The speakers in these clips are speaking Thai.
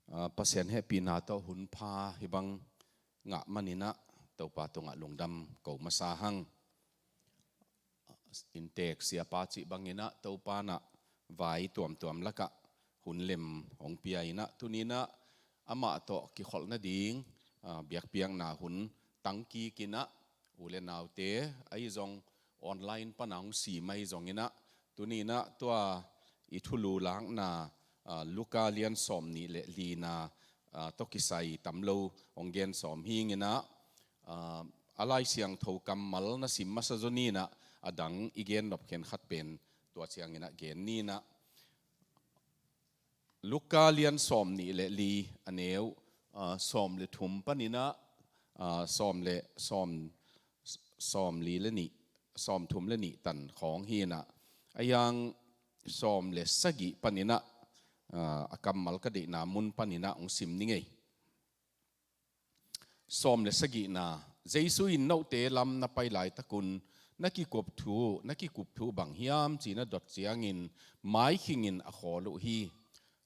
pasien he pina to hun pha hibang nga manina to pa to nga lungdam ko masahang intek sia pa chi bangina to pa na vai tuam laka hun lem ong pia ina tunina ama to ki khol na ding biak piang na hun tangki kina ule naute ai zong online panang si mai zong ina tunina to ithulu lang na luka lian som ni le li na to kisai tamlo onggen som hing ina alai siang tho kamal na sim masazoni na adang igen nop ken khat pen to chiang ina gen ni na luka lian som ni le li aneu som le thum panina som li le ni som thum le ni tan khong hi na ayang som le sagi panina akamal ka de na mun panina ong sim ni ngei som le sagi na jesu in no te lam na pai lai takun naki kup thu bang hiam china dot chiang in mai khing in a kholu hi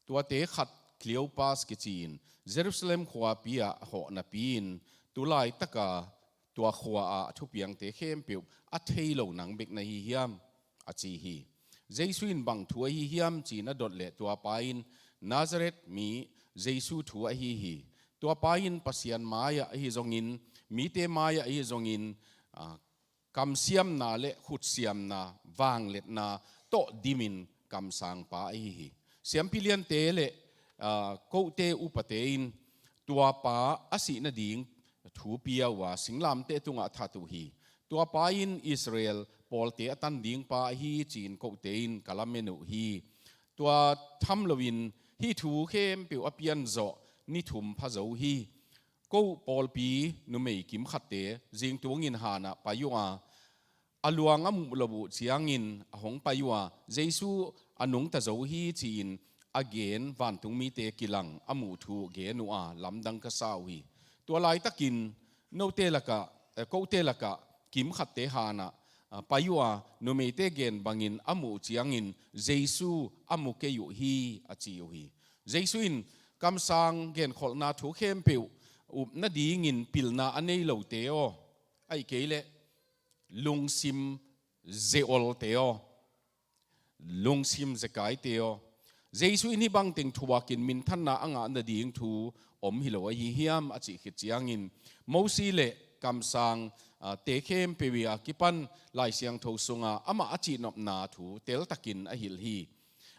tua te khat cleopas ki chin jerusalem khwa pia ho na pin tulai taka tua khwa a thu piang te khem pe a theilo nang bek na hi hiam a chi hi jesu in bang thu hi hiam china dot le tua pain nazareth mi jesu thu a hi tua pain pasian maya hi zongin mi te maya hi zongin kam siam na le khut siam na wang let na to dimin kam sang pa hi siam pilian te le ko te upatein tua pa asi na ding thu pia wa singlam te tunga thatu hi tua pa in israel pol te atan ding pa hi chin ko tein kalamenu hi tua thamlowin hi thu khem pe apian zo ni thum phazo hi ko pol pi numei kim khatte jing tuangin hana payuwa aluang am lobu chiangin ahong payuwa jesu anung ta zo hi chin again van tung mi te kilang amu thu ge nu a lamdang ka sau hi tua lai takin no te laka ko te laka kim khatte hana payuwa numei te gen bangin amu chiangin jesu amu ke yu hi achiu hi jesu in kam sang gen kholna thu khem pe up na ding in pilna anei lo teo ai kele lungsim zeol teo lungsim zekai teo jesu in hi bang teng thuwakin min thanna anga na ding thu om hilo hi hiam achi khit chiangin mosi le kam sang te khem pewia kipan lai siang tho sunga ama achi nop na thu tel takin a hil hi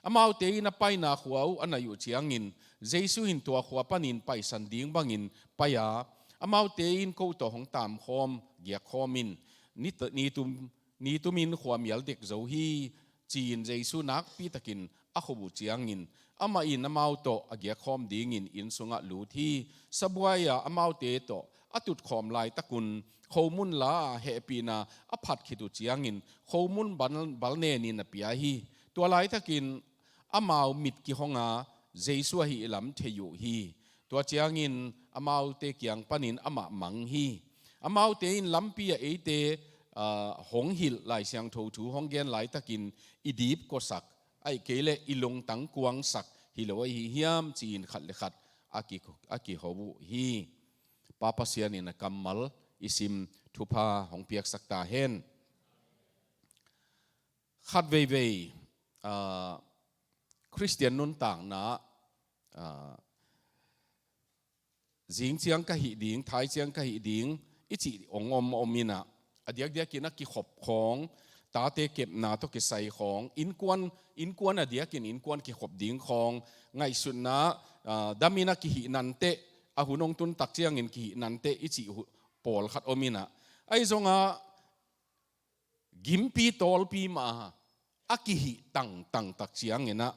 amau te na pai na khuau anayu chiangin jesu in tua khwa panin pai san ding bangin paya amau te in ko to hong tam khom gya khomin ni tumin khwam yal dek zo hi chin jesu nak pi takin a khobu chiangin ama in amau to agya khom ding in sunga lu thi sabwaya amau te to atut khom lai takun khomun la happy na aphat khitu chiangin khomun balne ni na pia hi to lai takin amau mit ki honga jesu hi lam theyu hi to chiangin amau te kyang panin ama mang hi amau te in lampi a ete hong hil lai siang tho thu hong gen lai takin idip ko sak ai kele ilong tang kuang sak hilo hi hiam chin khat le khat aki hobu hi papa sian in kamal isim thupa hong piak sakta hen khat vei Christian nun tang na jing chiang ka hi ding thai chiang ka hi ding ichi ongom omina adiak kina ki khop khong ta te kep na to ki sai khong in kwan adiakin in kwan ki khop ding khong ngai sun na damina ki hi nan te a hunong tun tak chiang in ki nan te ichi pol khat omina ai zonga gimpi tol pi ma akihi tang tak chiang ena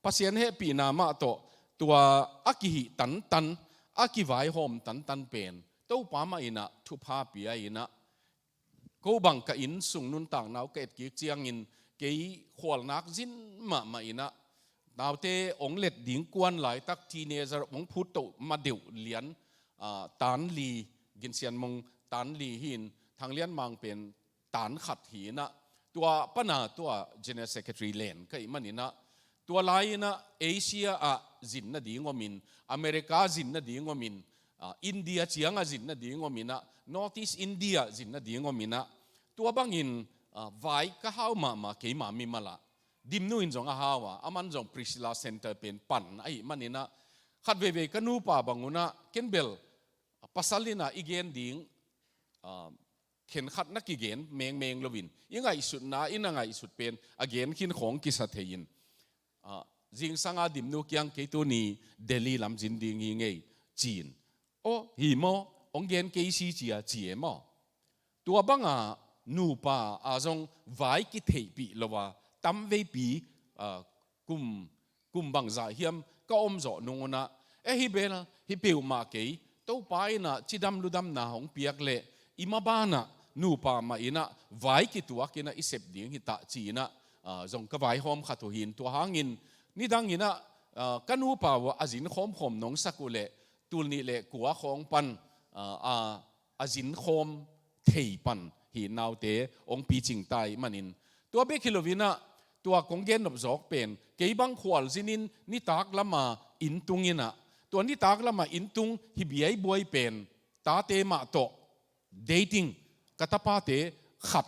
pasien he pi na ma to tua akihi tan aki vai hom tan pen to pa ma ina thu pha pia ina ko bang ka in sung nun tang nau ke ki chiang in ke khol nak jin ma ina naw te ong let ding kwan lai tak teenager ong phut to ma deu lian tan li gin sian mong tan li hin thang lian mang pen tan khat hi na tua pana tua general secretary len kai manina tua lai na asia a จินน่ะดีงอมินอเมริกาจินน่ะดีงอมินอินเดียเชียงอ่ะจินน่ะดีงอมินะนอร์ทอีสต์อินเดียจินน่ะดีงอมินะตัวบางอินไว้ก็เฮามาเกี่ยมามีมาละดิมนูอินจงอาฮาวะอามันจงพริสิลาเซ็นเตอร์เป็นปันไอ้มันนี่นะขัดเวกันนูป่าบางุนะเคนเบลภาษาลินะอีเกนดิ้งเข็นขัดนักอีเกนเมงลวินยังไงสุดนะอินยังไงสุดเป็นอีเกนขินของกิสัตเทียนจิงสังอาดิมนูกี้ยังเกตัวนี้เดลีลำจินดิ้งยังไงจีนโอ้หิมอองเกนเกซีจีอาจีเอมอตัวบังอานูป่าอาจงไว้กิเทปีละว่าตั้มเวปีกุมบังใจเฮียมก็อมจ่อนงนะฮิเบลฮิเปียวมาเกยตัวไปนะจิดำลุดำนาของเปียกเละอิมาบานะนูป่ามาอินะไว้กิตัวกินะอิเสพดิ้งฮิตาจีนะจงก็ไว้หอมขัดหินตัวหางินนี่ดังอินะกันนูป่าว่าอาจินหอมน้องสักุเละตุลนี่เละกัวของปันอาจินหอมเทปันหินนาวเตองปีจิงไตมันอินตัวเบคิโลวินะตัวกงเกนนบจอกเป็นเกี่ยบังขวลสินินนิตากละมาอินตุงอินะตัวนิตากละมาอินตุงฮิบีไอบวยเป็นตาเตมาโตเดทิงกัตปาเตขัด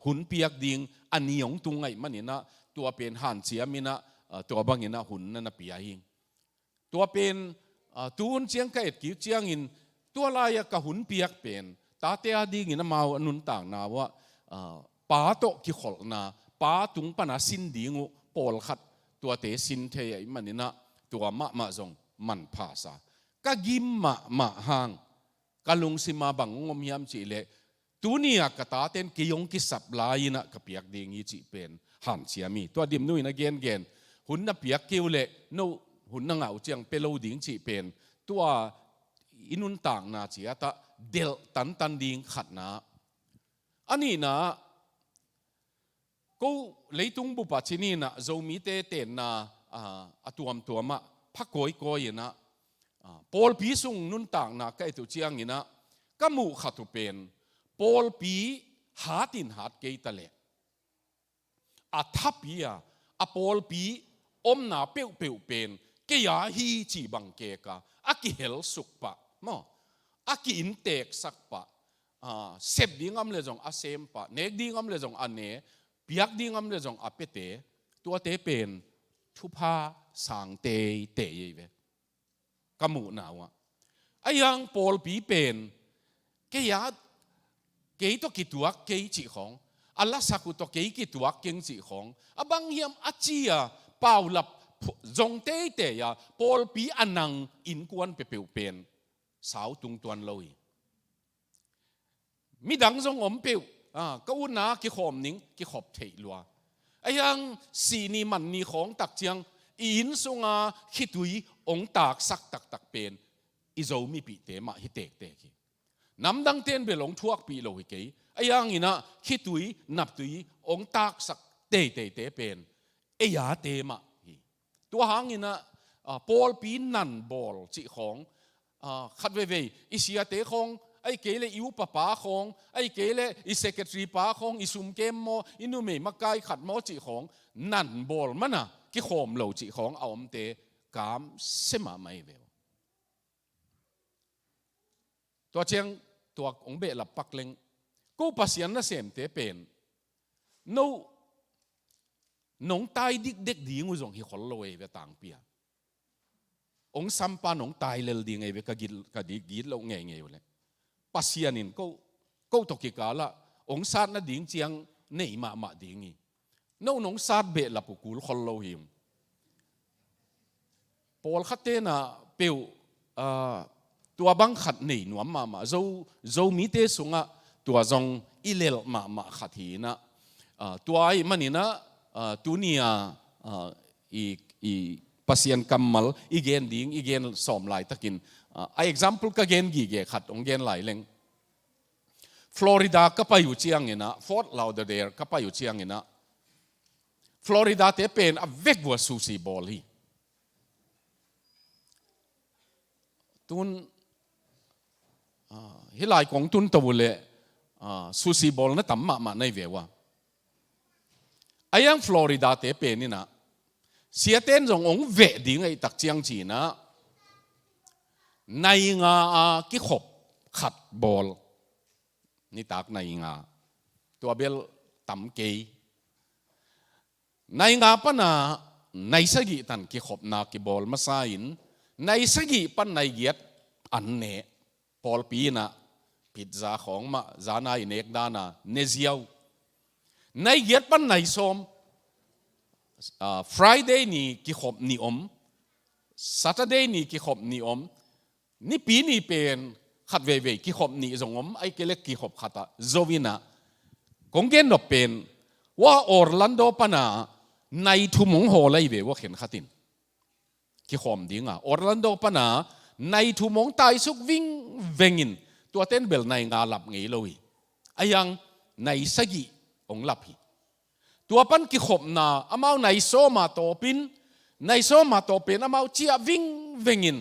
หุ่นเปียกดิงอันนี้ยงตุงไงมันอินะตัวเป็นหันเสียมินะตัวบังอินะหุ่นนั่นเปียหิงตัวเป็นตูนเชียงไก่กิวเชียงอินตัวลายกับหุ่นเปียกเป็นตาเตอดีงินะมาอนุนต่างนาว่าป้าโตกิขลนาป้าตุงปนาสินดีงูปอลขัดตัวเตสินเทยมันนี่นะตัวมะจงมันภาษาก็กิมมะหางกะลุงสิมาบังงมยามจีเลตัวนี้กตาเต้นกิยงกิสับลายนะกับเปียกดีงี้จีเป็นหันเสียมีตัวดิมนุยนะเกนหุ่นน่ะเปียกกิวเลโนหุ่นนั่งเอาเจียงเปโลดิ้งจีเป็นตัวอินุนต่างนาจีตาเดลตันดิ้งขัดนะอันนี้นะก็เลยตุงบุปผาชินีนะโจมีเตนนะตัวมะพักโกยนะปอลปีสุงนุนต่างนะก็ไอตัวเชียงนี่นะก็มูขัดตุเป็นปอลปีหาตินหาเกยตะเลทับปีปอลปีอมนาเปียวเป็นเกียฮีจีบังเกกะกิเฮลสุกปะมอกิอินเตกสักปะเสพดิ้งอำเลจงเซมปะเนกดิ้งอำเลจงอันเนเปียกดิ้งอำเลจงเปเตตัวเตเป็นทุพาสังเตยเวกมูนาวะไอยังปอลปีเป็นเกียตัวกิตัวเกยจีของอัลลสักุตัวเกยกิตัวเก่งจีของบังเฮียมจียเป่าหลับจงเตยปอลปีอันนังอินกวนเปวเป็นสาวตุงตวนลอยมีดังจงอมเปียวก็อุ่นนะกี่ขอมนิ่งกี่ขอบเทลัวไอ้ยังสีนี่มันนี่ของตักเจียงอินสุงาคิดดุยองตากสักตักเป็นอิโจมีปีเตมาฮิเตกกีน้ำดังเต้นเบลงทวกปีโลหิเกยไอ้ยังอินะคิดดุยนับดุยองตากสักเตเป็นไอ้ยาเตมาตัวหางอินะปอลปีนันบอลจีของขัดเวอิเสียเตของไอ้เกลอิวป้าของไอ้เกลอิเซกตรีป้าของอิสุมเกมโมอินุเมมักไกขัดโมจีของนันบอลมันนะกี่โคมเหล่าจีของเอาอมเตกามเสมาไม่เวลตัวเชียงตัวองเบลปักเล็งกูปัสยันน่ะเสมเตเป็นโนน้องตายเด็กดีงูจงฮิขอลโลเอเวต่างเปียองสัมปานองตายเลลดีไงเวกกดีกีดเราไงอยู่เลยปัสยันินก็ตกิกาละองซาดน่ะดิ้งเจียงเนยมาดิ้งงี้น้องซาดเบลปุกุลขอลโลหิมปอลขัดเตนะเปียวตัวบังขัดเนยหนวมมาโจมีเตสุงะตัวจงอิเลลมาขัดหีนะตัวไอ้มันนี่นะตัวนี้อีpasien kamal igen ding igen som lai takin example ka gen gi ge khat ong gen lai leng Florida ka pa yu chiang ina Fort Lauderdale ka pa yu chiang ina Florida te pen a vek wa sushi ball hi tun hilai kong tun to le sushi ball na tamma ma nai vewa ayang Florida te pen ina เสียเต้นจงองเวดิ่งไอตักเจียงจีนะในงากิขบขัดบอลนี่ตักในงาตัวเบลต่ำเกยในงาปนาในสกิตันกิขบนากิบอลมาซาอินในสกิปันในเกียรอันเนปอลปีนะพิซซ่าของมาจานาอินเอกดานาเนเซียวในเกียรปันในสมFriday นี่กิขบนิอม Saturday นี่กิขบนิอมนี่ปีนี่เป็นขัดเว่ยกิขบนิจงอมไอ้เกล็กกิขบขัดโจวินะคงเกณฑ์เป็นว่าออร์แลนโดปนาในทุ่มงโหเลยเว่ว่าเห็นขัดินกิขบดิ้งออร์แลนโดปนาในทุ่มงตายสุกวิ่งเวงินตัวเต้นเบลในงาหลับไงเลยไอ้ยังในสกิองหลับฮีตัวปันกิขบนาอามาในโซมาโตปินในโซมาโตปินอามาเจียวิ่งเวงิน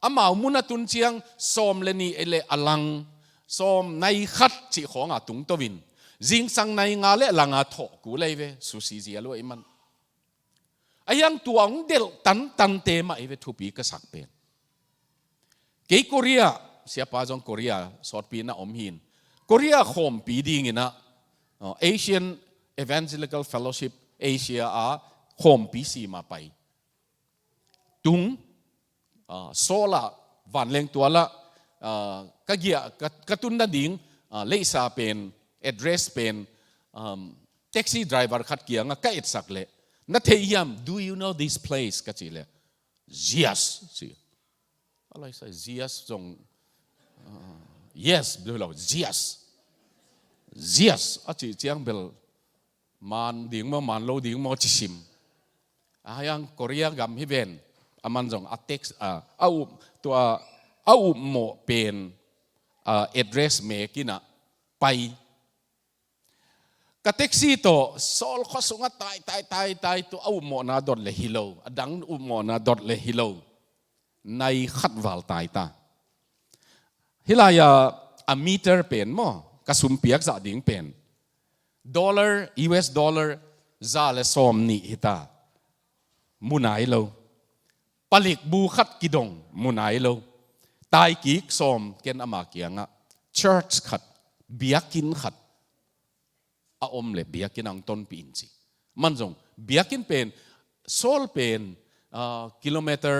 อามามุนตุนเชียงสมเลนีเอเลอลังสมในขัดจีของตุงตวินจิงสังในงาเลลังทอกูเลยเวสุสีเจียลุไอมันไอยังตัวองเดลตันเตมาไอเวทุปีกษักเป็นเกย์โคเรียเสียป้าจงโคเรียสอดปีน่าอมหินโคเรียข่มปีดีงินะAsian Evangelical Fellowship Asia โคมปีสีมาไปตุงโซล่าวันเล็งตัวละก็เกียกระตุ้นนั่นดิ่งเลสาเป็น address เป็นแท็กซี่ไดรเวอร์ขัดเกียงก็เอ็ดสักเลยนัทเทียม Do you know this place ก็จีเลย Yes สิอะไรใส่ Yes จง Yes ดูเรา Yes Yes อาจจะเจียงเบลมันดิ่งมันโลดิ่งมันจิชิมยังโคเรียกัมฮิเวนมันจงอัตเท็กซ์เอาตัวเอาโมเป็นaddress เมกินะไปกแท็กซี่ตัวโซลข้อสุงตายตัวเอาโมนาดอดเลฮิโลดังอุโมนาดอดเลฮิโลในขัดวาลตายตาฮิลายามีเตอร์เป็นมั้งกระสุนเปียกจะดิ่งเป็น$US dollar ซาเลสอมนี่ฮิตามุนายโลผลิตบูขัดกิดงมุนายโลตายกีกสอมเกณฑ์อามาเกียงะ church ขัดเบียกินขัดอาอมเลยเบียกินอังต้นปีนสิมันจงเบียกินเป็นโซลเป็นกิโลเมตร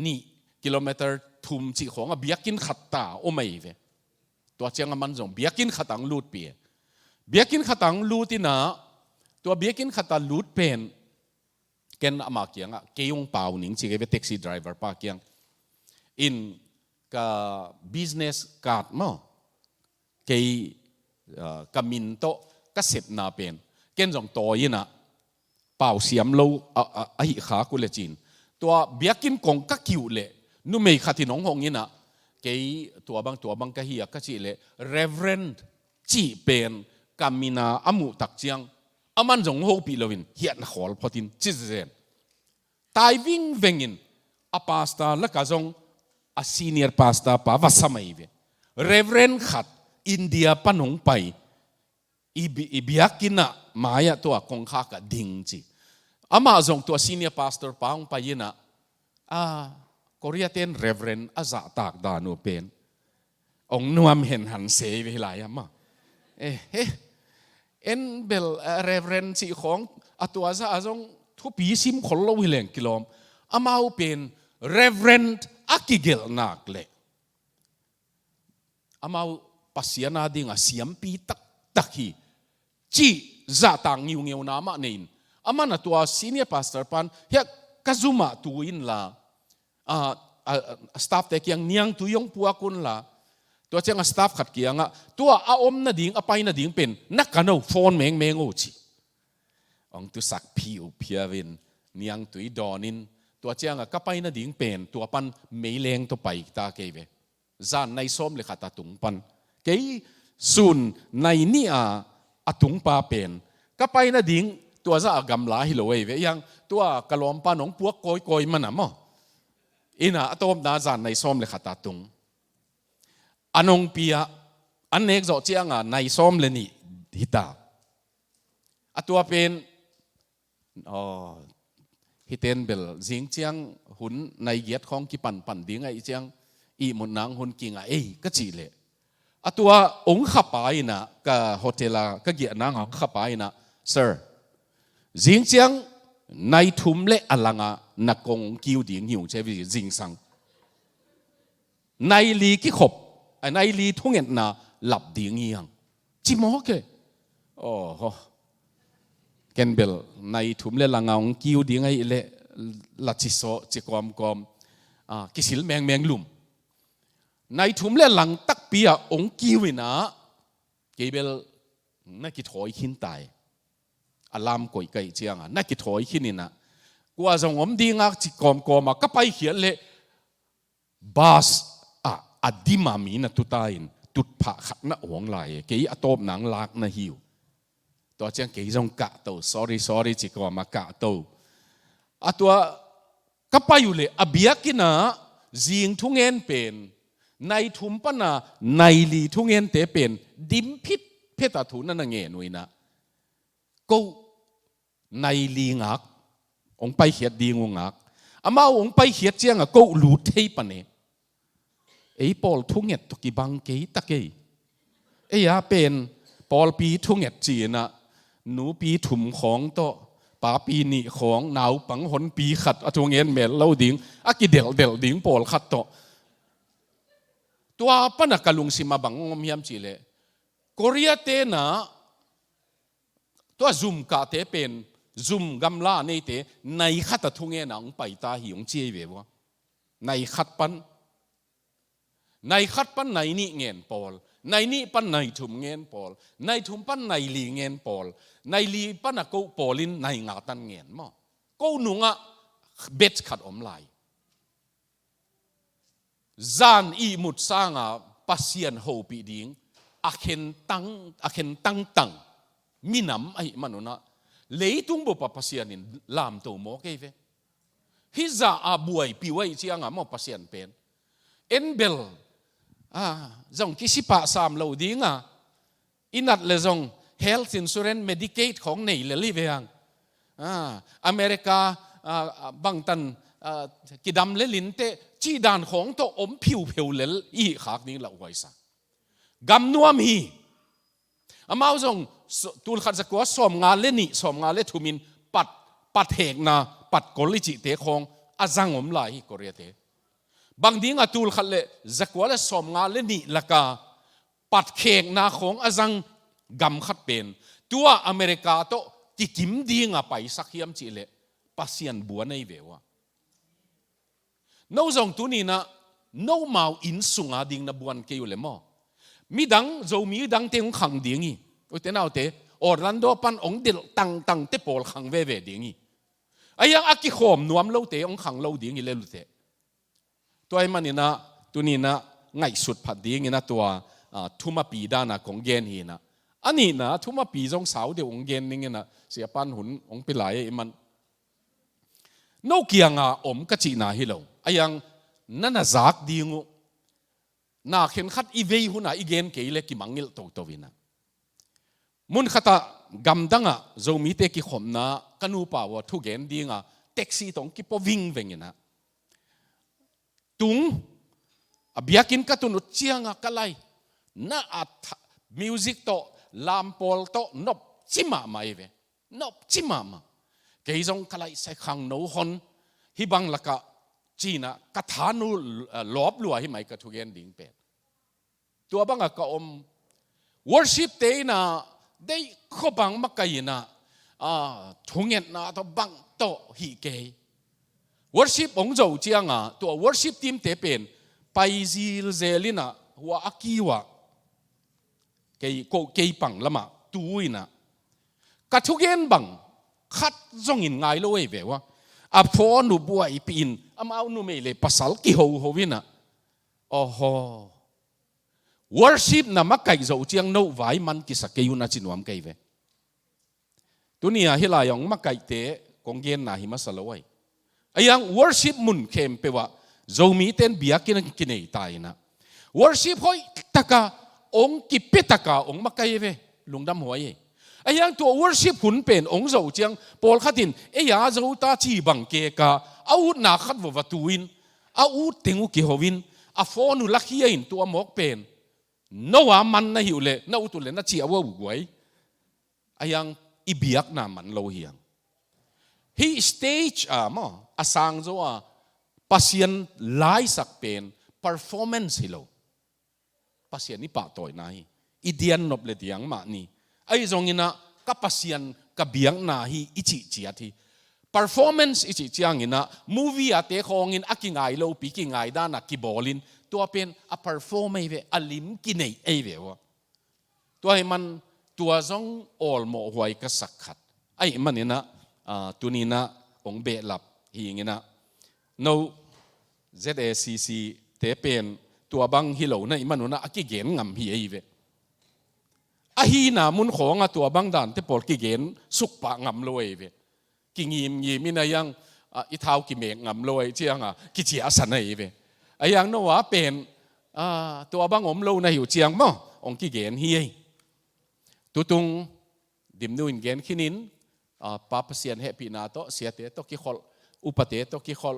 นี่กิโลเมตรทุ่มสิของเบียกินขัดตาโอไม่เวตัวเชียงมันจงเบียกินขัดตังลูดเปียเบียกินขัดตังลูตินะตัวเบียกินขัดตังลูดเป็นเกณฑ์อามาเกียงเกยงเป่าหนิงสิเกเป็นแท็กซี่ไดรเวอร์ป้าเกียงอินกับ business card มั้งเกยกับมินโตก็เสร็จนาเป็นเกณฑ์จงโตยินะเป่าเสียมโลไอ้ขากุเลจินตัวเบียกินกงก็คิวเละนุ่มไม่ขัดที่น้องหงยินะเกยตัวบางก็เฮียก็จีเละ Reverend จีเป็นกามินาอามุตักเจียงอามันจงโฮปีลวินเฮียนขอลพอดินจิเซนตายวิ่งเวงินอาปาสตาและกะจงอาซีเนียร์ปาสตาปาวาสมัยเวเรเวรนขัดอินเดียปนงไปอีบิยกินะมายะตัวคงข้ากะดิ่งจีอามาจงตัวซีเนียร์ปาสตอร์ปางไปยินะโคเรียเตนเรเวรนอาจะตากดานูเป็นองนวมเห็นหันเสยเวลาอะมาเอ็นเบลเรเวรนซีของตัวจะจงทุปีซิมคนละวิเลงกิโลมอามาเป็นเรเวรนอากิเกลนักเล่อามาปัสยานาดิ่งเสียมปีตักฮีจีจะต่างยิวเงียวนามาเนินอามาตัวซีเนียร์พาสเตอร์ปันเฮียกัซุมาตูอินลาสตาฟแต่ยังเนียงตุยงปัวกุนลาตัวเจ้าสตาฟขัดเกียงตัวอาอมนาดิ่งอาไปนาดิ่งเป็นนักกันเอาโฟนเมงโอจีองตุสักพิวเพียวินเนียงตุยดอนินตัวเจ้าก็ไปนาดิ่งเป็นตัวปันไม่เลงตัวไปตาเกยเวจานในส้มเลยขัดตุงปันเกยซุนในนี่อาตุงปาเป็นก็ไปนาดิ่งตัวจะกำลาฮิโลเวยังตัวกะลอมปานองพวกโกยมันมั้งอินะตัวนาจานในส้มเลยขัดตุงอันองเปียอันเอกจอเจียงในส้มเลยนี่ฮิตาตัวเป็น อ๋อฮิเตนเบลจิงเจียงหุ่นในเกียรของกิปันดิ้งไอเจียงอีมุนนางหุ่นกิ่งไอก็จีเลยอะตัวองค์ขับไปนะกับโฮเทลก็เกียรนางขับไปนะ sir จิงเจียงในทุ่มเละอลังนักกงคิวดิ้งหิวเชฟจิงสังในลีกิขบในลีทุ่งเงินน่ะหลับดิ้งยังจิโมกเลยโอ้โหเกนเบลในทุ่มเละลังองคิวดิ้งไอเละลัดจิโซจิกอมกิสิลแมงลุมในทุ่มเละหลังตักเปียองคิวนะเกเบลนักกิถอยขินตายอารามก่อยไก่เจียงนักกิถอยขินินะกว่าจะงมดิ้งจิกอมก็ไปเขียนเลยบาสอดีมามีนะตุตาอินตุดผะขัดนะหวงไหลเกี่ยตบหนังลากนะหิวตัวเจียงเกี่ยจงกะโต sorry จิกว่ามากะโตตัวก็ไปอยู่เลยเบียกินะจิงทุ่งเงินเป็นในทุ่มปนะในลีทุ่งเงินเตเป็นดิมพิษเพตาทุนนั่นเงี้ยหนุ่ยนะก็ในลีงักองไปเขียดดีงงักมาองไปเขียดเจียงก็หลุดเทปเนี่ยไอ้ปอลทุ่งเง็ดตกิบังเกยตะเกยไอ้ยาเป็นปอลปีทุ่งเง็ดจีนะหนูปีถุมของโตป่าปีนี่ของหนาวปังหนปีขัดอทุ่งเงินเมลเล่าดิ้งกิเดลดิ้งปอลขัดโตตัวปนักกลุงสิมาบังงมยามจีเลโคเรียเตนะตัวซุ่มกาเตเป็นซุ่มกำลาในเตในขัดทุ่งเงินองไปตาหิวเจียเววะในขัดปันในขัดปันในนี่เงินปอลในนี่ปันในถุมเงินปอลในถุมปันในลีเงินปอลในลีปันนักกูปอลินในงาตันเงินมั้งกูหนุ่งเบ็ดขัดอมลายจานอีมุดสร้างปัสยันโฮปีดิ้งอาเข็นตั้งมีน้ำไอ้มันน่ะเลยตุ้งบุปปัสยันินลามตัวโมเกเวฮิจาอาบวยปีไว้เชียงมอปัสยันเป็นเอ็นเบลจงคิสิปะสามเหล่าดิ้งอินัดเลยจง health insurance Medicaid ของในเลลีเวียงอเมริกาบางตันกิดำเลลินเตจีดานของตัวอมผิวเลลอีขากนี้ละไว้สักกำนัวมีมาจงตูลขัดสกัวสมงานเลนี่สมงานเลทุมินปัดเหกนาปัดกอลิจิเตของอาจังอมลายกอเรียเตบางดิ้งตูลขัดเลสกัวเลสมงานเลนี่ละกาปัดเหกนาของอาจังกำขัดเป็นตัวอเมริกาโตติกิมดิ้งไปสักยามจีเลปัสยันบัวในเววะน้องจงตัวนี้นะน้องมาอินสุงาดิ่งนับวันเกี่ยวเลยมั้งมีดังจะมีดังเตงขังดิ่งอีโอ้เตน่าเตออร์แลนโดปันองเดลตั้งเตปอลขังเว่ดิ่งอีไอ้ยังอักขิโขมนวมเล่าเตองขังเล่าดิ่งอีเลยลุเตตัวไอ้มันนี่นะตัวนี้นะง่ายสุดผัดดิ่งอีนะตัวทุ่มปีด้านะของเกนฮีนะอันนี้นะทุ่มปีจงสาวเดียวองเกนนี่นะเสียปันหุ่นองไปหลายมันนกยังอมกจีนาฮิโลไอ้ยังนั่นน่ะจากดีงูน่าเห็นขัดอีเวย์หุ่นอีเกนเกยเล็กกิมังงิลตัววินะมุนขัดกำดังโจมีเตกิขมนะกันูป่าวทุกเกนดีงแท็กซี่ตรงกิปวิ่งเวงนะตุงเบียกินกัตุนุเชียงกันไลน่ามิวสิกโตลามโพลโตนบจิมาไม่เวนบจิมามาเกยจงกันไลใส่ขังโนฮอนฮิบังละกะจีน่ะกะฐานุลอบลัวให้ไหมกะทุกเย็นดิ่งเป็ดตัวบังกะอม worship เตน่ะได้ข้อบังมักกะยิน่ะทุกเย็นน่ะตัวบังโตฮีเกย worship องเจ้าเจียงตัว worship team เตเป็นไปซิลเซลิน่ะหัวอากิวะเกยปังละมาตุยน่ะกะทุกเย็นบังคัดจงอินไงโลเอเววะพอหนูบัวอีปีนเอาหนูไม่เลยภาษากี่หัววินะโอ้โห worship นะมักไก่จะเจียงโน้ไว้มันกิสเกยุนาจินวมไก่เวตัวนี้ฮิลายองมักไก่เตะกงเย็นนะหิมาสลวยไอ้ยัง worship มุนเข้มเปว่าจะมีเต้นเบียกินกินไอ้ตายนะ worship หอยตะกาองกิปิตะกาองมักไก่เวลุงดำหัวเย่ ไอ้ยังตัว worship หุ่นเป็นองค์เจ้าเจียงปอลขัดินไอ้ยาเจ้าตาจีบังเกกาเอาหนาขัดวัวตูวินเอาติงุกิฮวินอาฟอนุลักเฮียอินตัวหมอกเป็นนว่ามันนะหิวเลยนอุตุเลยนะเจียว่าบุกไว้ไอ้ยังอีเบียกน่ะมันโลเฮียงฮีสเตจมั้งอาสังจ้าปัสยันไลสักเป็น performance ฮิโลปัสยันนี่ปะต่อยนายอีเดียนนบเลเดียงมานี่ไอ้ตรงนี้นะกับปัสยันกับเบียงนาฮีอิจิเจียที performance อิจิเจียงนะ movie อะเตะของอินอากิงไงโลปีกิงไงด้านนักกีบอลินตัวเป็นa perform ไอ้เวอลิมกินไอ้เววะตัวให้มันตัวจง all หมอหวยก็สักขัดไอ้มันเนี่ยนะตัวนี้นะองเบลับฮีงี้นะ no ZACC เตะเป็นตัวบังฮิโลนะมันนะอากิเกนงำฮีไอ้เวอาฮีนามุนของตัวบังดันเตปอลกิเกนสุกปะงำลอยเวกิงิมยีมินายังอีเท้ากิเมงงำลอยเชียงกิเจียสันไอ้เวไอ้ยังโนวะเป็นตัวบังอมโลนะอยู่เจียงมั้งองกิเกนฮีตุตุงดิมนูอินเกนขินินป้าเสียนเฮปีนาโตเสียเตโตกิขอลอุปเตโตกิขอล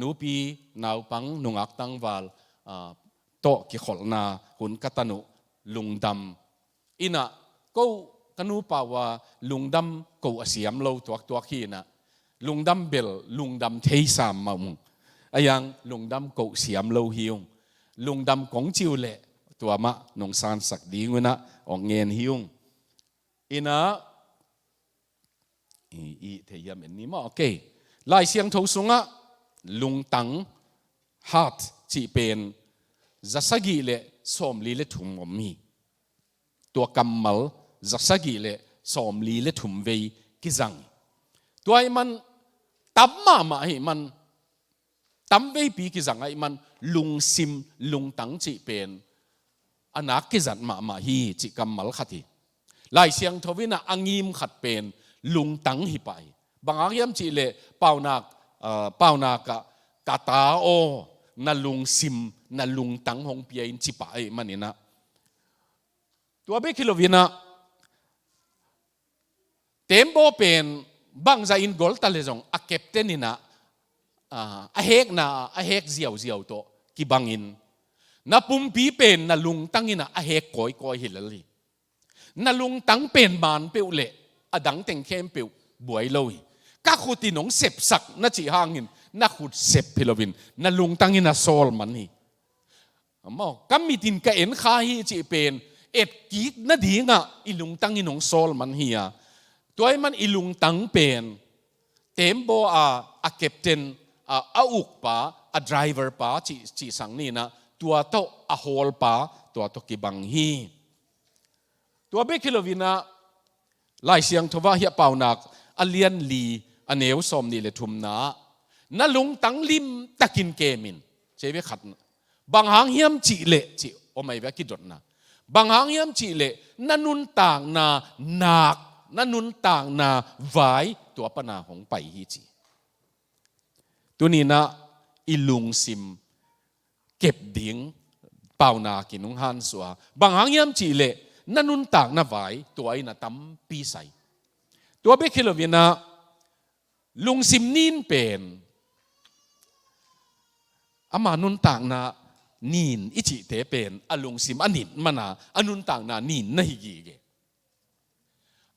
นูปีนาวปังนุงอักตังวาลโตกิขอลนาหุนกัตนุลุงดำอินะก็กันูป่าวว่าลุงดำกูเสียมโลตัวขี้นะลุงดำเบลลุงดำเทสามมามุงไอ้ยังลุงดำกูเสียมโลหิวลุงดำกงจิวเละตัวมะนงสานสักดีงวนะออกเงินหิวอินะอีเทียมอันนี้มั้งโอเคลายเสียงทศงะลุงตังฮัตจีเป็นจัสกีเล่สมลีเล่ถุงอมีตัวกำมลจัสกีเล่สมลีเล่ถุงเวกิจังตัวไอ้มันตั้มมาให้มันตั้มเวปีกิจังไอ้มันลุงซิมลุงตังจีเป็นอนักกิจันมาฮีจีกำมลขัดทีลายเสียงทวินะอังิมขัดเป็นลุงตังฮิไปบางอย่างจีเล่เป่านักกาตาโอนาลุงซิมนาลุงตังหงเปียอินจิปะไอ้มันนี่นะตัวเบคิโลวินะเต็มโบเป็นบางใจอินกอลตาเลจงอาเก็บเตนินะอาเฮกนะอาเฮกเจียวโตกีบังอินนาปุ่มปีเป็นนาลุงตังอินะอาเฮกคอยฮิลลีนาลุงตังเป็นบานเปียวเละอดังเต็งเข้มเปียวบวยลอยก็ขุดที่น้องเสพสักน่าจีหางินน่าขุดเสพพิลวินน่าลุงตั้งอินน่าโซลมันนี่มอกัมมิตินก็เอ็นข้าฮีจีเป็นเอ็ดกีดน่าดีงะอีลุงตั้งอินน้องโซลมันเฮียตัวไอ้มันอีลุงตั้งเป็นเต็มโบอาเก็บเทนอาอุกป้าอาไดรเวอร์ป้าจีสังนี่นะตัวโตอาโฮลป้าตัวโตกิบังฮีตัวเบคิโลวินะลายเสียงทว่าเฮียเป่านักอเลียนลีอเนวสมนี่เลยทุมนานาลุงตังลิมตะกินเกมินเชื่อขัดบางหางเฮียมจีเละจีโอไม่เวกิดนะบางหางเฮียมจีเละนันุนต่างนาหนักนันุนต่างนาไว้ตัวปนาของไปฮีจีตัวนี้นะอิลุงซิมเก็บดิ้งเป่านากินุงฮันสัวบางหางเฮียมจีเละนันุนต่างนาไว้ตัวไอ้น่ะตั้มปีใสตัวเบคิโลวินะลุงซิมนินเป็นอามานุนต่างนานินอิจิเตเป็นอลุงซิมอนินมานาอนุนต่างนานินนาฮิกีเก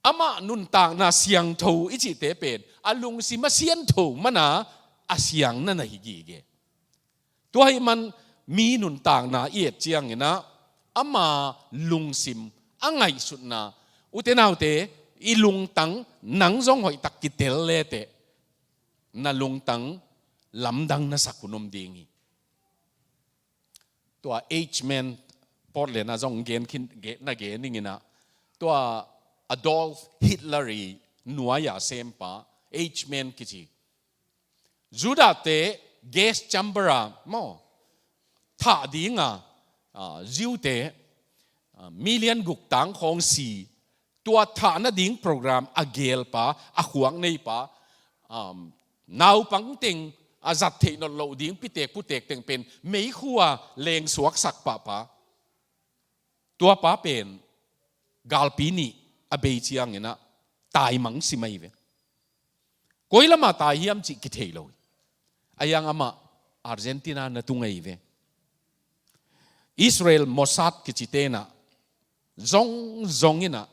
อามานุนต่างนาเสียงทูอิจิเตเป็นอลุงซิมเสียงทูมานาอาเสียงนั่นนาฮิกีเกตัวให้มันมีนุนต่างนาเอียดเจียงนะอามาลุงซิมอังไงสุดนาอุเทนาวเตอีลุงตังหนังจงหอยตักกิเตลเลเตนาลุงตังลำดังนาสักุนมดีงี้ตัวเอชแมนพอดเลยนะจงเกณฑ์คินเกณฑ์นะเกณฑ์นี่งี้นะตัวอดอลฟ์ฮิตเลอรีนัวยาเซมปาเอชแมนกิจิจูดาเตเกสจัมเบราโมท่าดีงาจิวเตมิเลียนกุกตังของสีตัวฐานดิ่งโปรแกรมอาเกลป้าอาขวางในป้านาวปังติงอาจัดเทนโลดิ่งพิเตกผู้เตกเต็งเป็นไม่ขัวเลงสวกสักป้าตัวป้าเป็นกาลปีนี อเบยเชียงเนี่ยนะตายมังสิไม่เวก้อยละมาตายเฮียมจิกิเทลอยอายังอามาอาร์เจนตินานะตุงไงเวอิสราเอลมอสซัดกิจิเตนะจงอินะ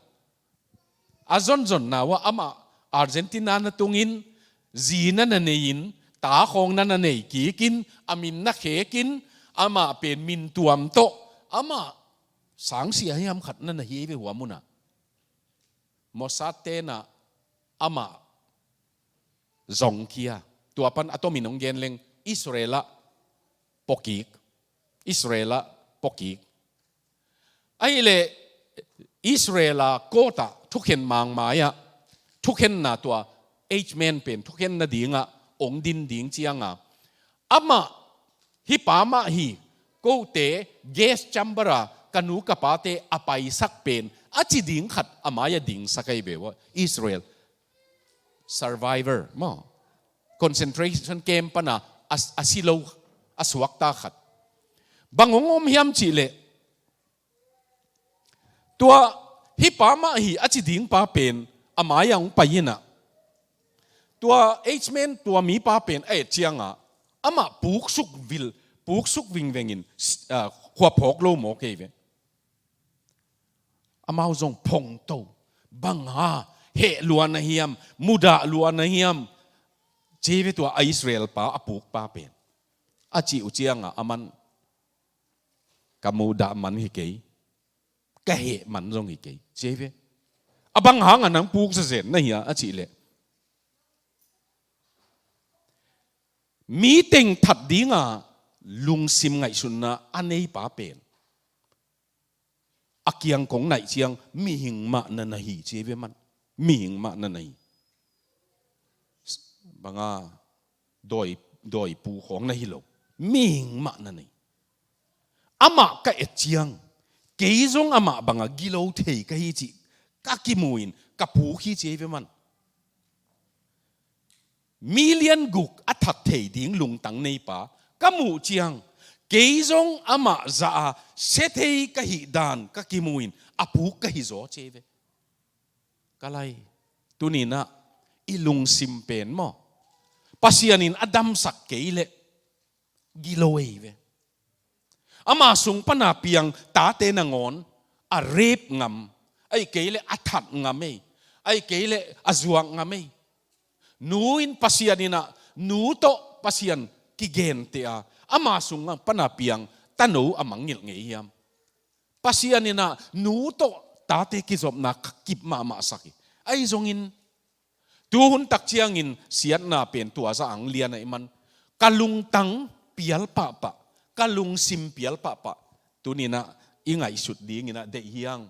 อาจนนะว่าอามาอาร์เจนตินานะตุงินจีนันเนยินตาของนันเนยกีกินอามินนักเขกินอามาเป็นมินตัวมโตอามาสังเสียให้ยามขัดนั่นนะเฮียไปหัวมุนะมอสซัดเตนะอามาจงเคียตัวปันอัตมินองเกนเลงอิสราเอลปอกิกอิสราเอลปอกิกไอ้เล่อิสราเอลโกตาทุกเห็นมังมายะทุกเห็นนะตัวเอชแมนเป็นทุกเห็นนะดิ่งอ่ะองดินดิ่งเจียงอ่ะอามาฮิปามาฮีโกเตเกสจัมบรากันูกะปาเตอไปสักเป็นอาจิดิ่งขัดอามายะดิ่งสักไอเบวะอิสราเอล survivor มั้ง concentration camp ปะนะasilo aswak takat bangongom hiam chi le tua hi pa ma hi achi ding pa pen amayang payina tua h-men tua mi pa pen ai chianga ama puk suk wing wengin khwa phok lo mo ke ve amao zong phong to bang ha he luan hiam muda luan hiamชีวิตตัวอิสราเอลป้าอปุกป้าเป็นอาจิอุเจียงอ่ะมันกมูดามันฮิเกยกะเหมันรงฮิเกยชีวิตบังหางอันนั้นปุกเสร็จนะเฮียอาจิเล่มีเต็งถัดดิ้งอ่ะลุงซิมไงสุนนะอันนี้ป้าเป็นอาเกียงของไหนเชียงมีหิงมานันนะฮีชีวิตมันมีหิงมานันนะฮีบางโดยปูของในฮิโลมิงมานั่นเองอามาก็เอเจียงเกี่ยงอามาบางกิโลเทก็ฮิจิก็กิมูอินกับปูขี้เจวิมันมิเลียนกุกอัฐเทดิ่งลุงตังในป่าก็มูเจียงเกี่ยงอามาจะเสเทก็ฮิดานก็กิมูอินอาปูก็ฮิโซเจวิก็เลยตัวนี้นะอีลุงซิมเป็นมั้งpasianin adam sak keile giloe ve ama sung pana piang ta te na ngon a rep ngam ai keile athat ngame ai keile azuang ngame nuin pasianina nu to pasian kigen te a ama sung pana piang tanu amangil ngeiam pasianina nu to ta te kizop na kip ma ma saki ai zongin tuhun tak chiangin siat na pen tua sa ang lian na iman kalung tang pial pa pa kalung sim pial pa pa tunina ingai sut ding ina de hiang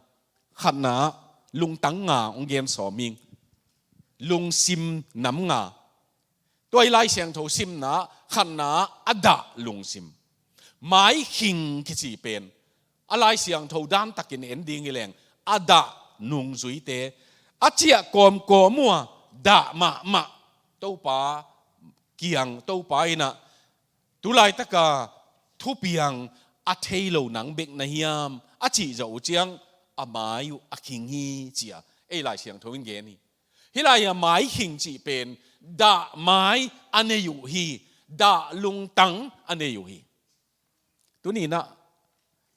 khatna lung tang nga ong gen so ming lung sim nam nga toy lai siang tho sim na khatna ada lung sim mai hing ki chi pen alai siang tho dan takin ending ileng ada nung zui te achia kom ko muaดามาตู้ป้าเกียงตู้ป้าอินะตุไลตะกาทุเปียงอาเทโลหนังเบกนาฮิยามอาจีจะอุเจียงอามาอยู่อาคิงฮีเจียไอ้ลายเสียงทวินเกนี่ฮิลายาไม้คิงจีเป็นดาไม้อันเนอยู่ฮีดาลุงตังอันเนอยู่ฮีตัวนี้นะ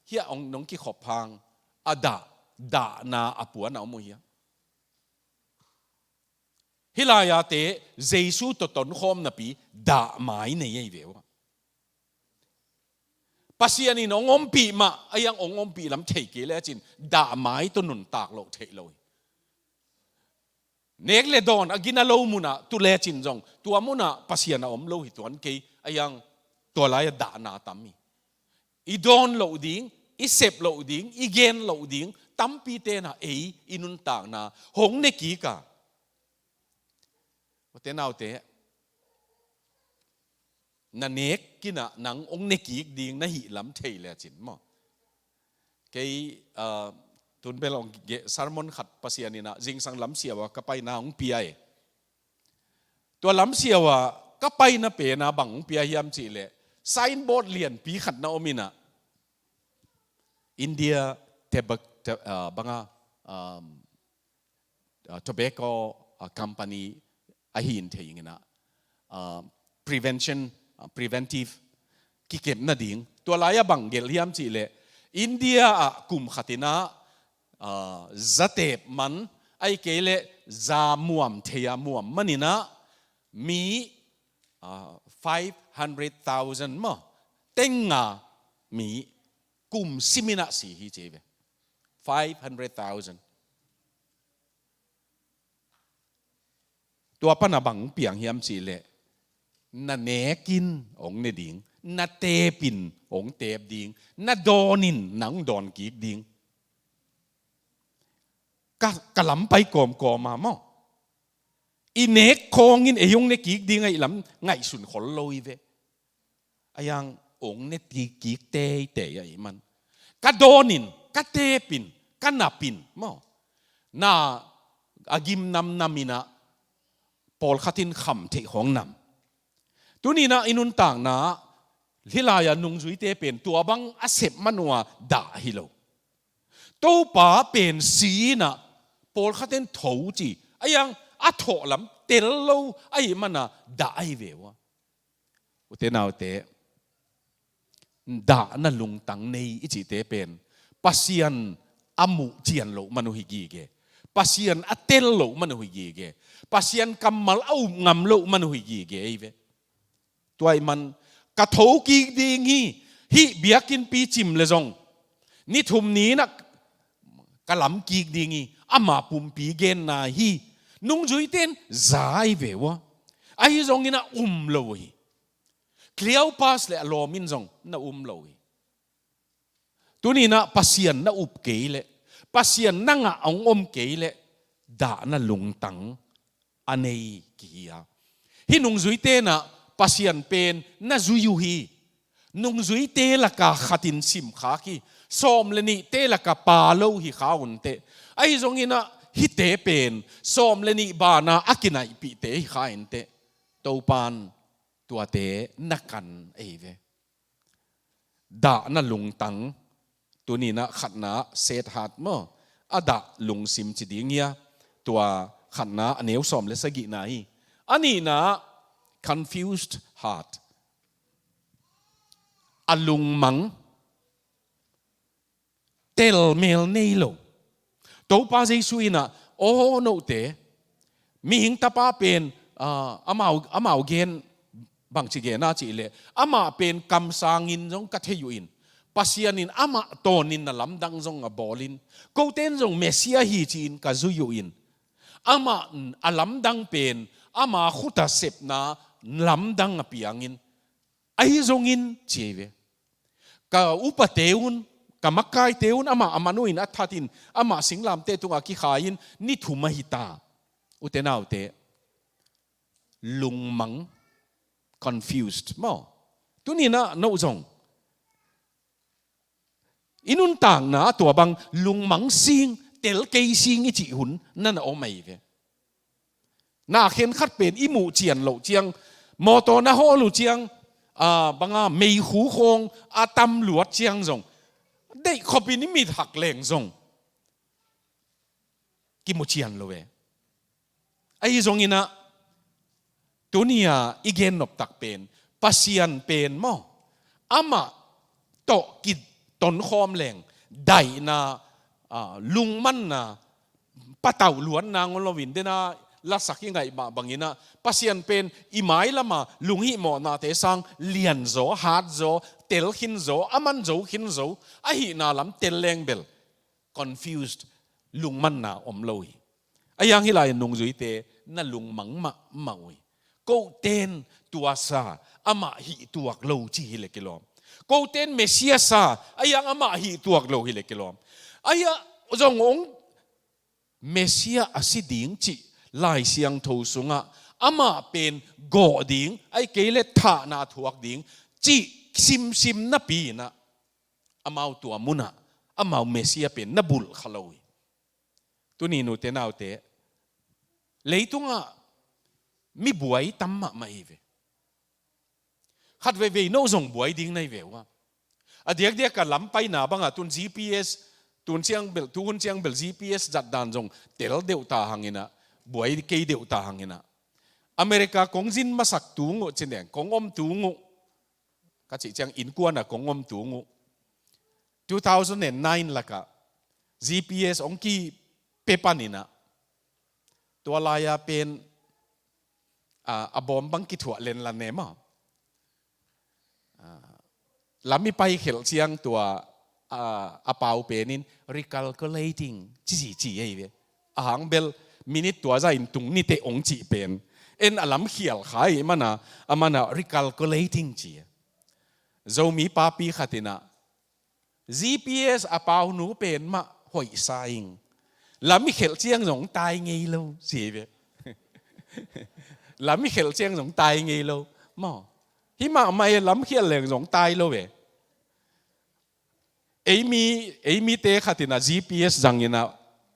เฮียองน้องกี่ขอบพังอาดานาอาปัวนาอมุเฮียฮิลายาเตเจสูตตนคอมนับปีด่าไม้ในยัยเววปัสยานีน้องอมปีมาไอ้ยังองอมปีลำเทเกลจินด่าไม้ตัวหนุนตากโลเทโลยเนกเลดอนอากินาโลมุนะตุเลจินจงตัวมุนะปัสยานาอมโลหิตวันเกยไอ้ยังตัวลายด่านาตัมมีอีดอนโลดิ้งอีเซปโลดิ้งอีเกนโลดิ้งตัมปีเตนะอินุนตากนาหงเนกีกาเตนเอาเตะนันเนกกินะนังองเนกิกดิ่งนะหิลำเทเลจินมั้งเกยตุนเปลองเกสารมอนขัดภาษานี่นะจิงสังลำเสียวก็ไปนาองปีไอตัวลำเสียวก็ไปนะเปนะบังองปีไอยามจีเลไซน์บอร์ดเลียนปีขัดนาอมินะอินเดียเทบัง tobacco company a hin theing na preventive ki kem na ding to laya bangel hiam chi le India a kum khatina zate man ai kele za muam theya muam manina mi 500,000 mo tenga mi kum simina si hi cheve 500,000 ตัวปนาบังเปียงเฮียมสิเลน่ะเนกินองเนดิงน่ะเตปินองเตบดิงน่ะโดนินหนังดอนกีกดิงกะลำไปกอมมาหม้ออีเนกคองอินเอยงเนกีกดิงไงลำไงสุนขอลอยเวอายังองเนตีกีกเตไอ้มันกะโดนินกะเตปินกะนาปินหม้อน่าอากิมนำนามินะปอลขัดินคำเทของนำตัวนี้นะอินุนต่างนะที่ลายนุงจุยเตเป็นตัวบังอาเสบมันว่าด่าฮิโลตัวป่าเป็นสีนะปอลขัดินถูจีไอ้ยังอัฐลำเตลโลไอ้มันนะด่าไอ้เววะอุเทนาวเตด่านั่นลุงตังในอิจิเตเป็นปัสยันอามุเจียนโลมนุหิกีเกpasien atel lo manuhi ge pasien kamal au ngam lo manuhi ge ive tuai man ka thau ki ding hi biakin pi chim le zong ni thum ni na kalam ki ding ama pum pi gen na hi nung jui ten zai ve wa ai zong ina lo hi kliau pas le lo min zong na lo hi tu ni na pasien na up ke le pasien nanga ang keile da na lungtang anei kia hi nung zui te na pasien pen na zuyu hi nung zui te la ka khatin sim kha ki som le ni te la ka pa lo hi khaun te ai zong ina hi te pen som le ni ba na akinai pi te hi khain te to pan tua te nakan eve da na lungtangตัวนี้นะขัดนะเศษหัดมั้งอดะลุงซิมจิดิงเงียตัวขัดนะอันเอวสอมเลสกินายอันนี้นะ confused heart อลุงมังเตลเมลเนโลตัวป้าเจสุยนะโอ้โนเตมีหิงตาป้าเป็นอามาเกนบางจิเกน่าจิเลอามาเป็นกำสางินจงกัดเฮยุอินpasyanin ama tonin na lamdang zong abolin koten zong mesia hi chin ka zuyuin ama alamdang pen ama khuta sep na lamdang apiangin ai zongin cheve ka upateun ka makai teun ama amanuin athatin ama singlam te tunga ki khain ni thumahita utenau te lungmang confused mo tunina no zong inun tang naตัวบางลุงมังซิงเตลเกยซิงอิจิหุนนั่นเอาไม่เวน่าเข็นขัดเป็นอิมูเจียนเหลาเจียงมอตอนะฮอลูเจียงบางไม่หูคงอาตำหลวดเจียงซงได้ขบินิมิตหักแหลงซงกิมูเจียนโลเวไอ้ซงอินะตัวนี้อีเกนนบตักเป็นปัสยันเป็นมั้งอามาโตกิดตนคอมแหลงได้นาลุงมันนะป้าเต่าล้วนนางลวินเดนะลักษณะยังไงบางอย่างนะปัสยันเป็นอีไม้ละมาลุงหิมอนาเตสังเลียนโซฮาร์ดโซเตลขินโซอามันโซขินโซไอหินาลำเตลแรงเบล confused ลุงมันนะอมลอยไอยังฮิลายนุงจุยเตนั่นลุงมังมามาวยก็เต้นตัวซาอามาหิตัวกโลจีฮิเลกิลอมก็เต้นเมสซิอาซาไอยังอามาหิตัวกโลฮิเลกิลอมไอยังจงองเมสซิอาอสิดิงจีลายเสียงทูสุงะอามาเป็นโกดิงไอเกเลธานาทวกดิงจีซิมนับปีนะอามาตัวมุนะอามาเมสซิอาเป็นนับุลขลอยตัวนี้นูเตนเอาเตเลยตุงะมีบวยตั้มมาเอเวขัดเวโนส่งบวยดิ้งในเววะเดียกกันล้ำไปหนาบังตุน GPS ต ตุนเชียงเบลทุนเชียงเบล GPS จัดดานจงเตลเดวตาหังอินะบวยเกยเดวตาหังอินะอเมริกากงจินมาสักตูงเช่นเดียกงอมตูงก็จะเชียงอินกวนนะกงอมตูง2009ละกะ GPS องกีเปปันินะตัวลายเป็นบอมบังกิถั่วเลนละเนมแล้วมีไปเขียนเชียงตัวเปาเป็นนิน recalculating จีไอ้เว้ยหางเบลมินิตัวใจตุงนี่เตองจีเป็นลำเขียนขายมันนะ recalculating จีเรามีป้าปีขัดนะ GPS เปาหนูเป็นมาหอยไซงแล้วมีเขียนเชียงหลงตายไงเราจีเว้ยแล้วมีเขียนเชียงหลงตายไงเรามั่งที่มาไม่ล้ำเขียนเหลงหลงตายเราเว้ยมีเตะขัดนะ GPS จังยินะ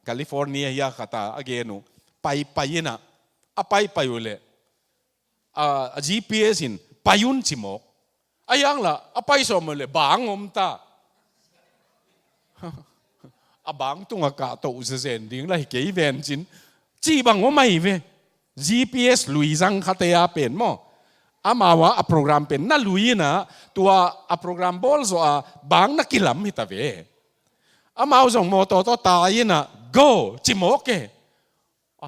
แคลิฟอร์เนียยาขัดอาเกนูไปยินะไปอยู่เลยGPS อินไปยุนจิมอกยังละไปสมเลยบางอมตาบางตุงอากาศตัวเซนดิ้งเลยเกี่ยเวนจินจีบังว่าไม่เว้ GPS ลุยจังขัดเตะเป็นมั้งมาว่าโปรแกรมเป็นน่าลุยนะตัวโปรแกรมบอลส่วนบางนักกีฬามิตรเว้มาเอาส่งมอเตอร์ตัวตายนะ go จิมโอเค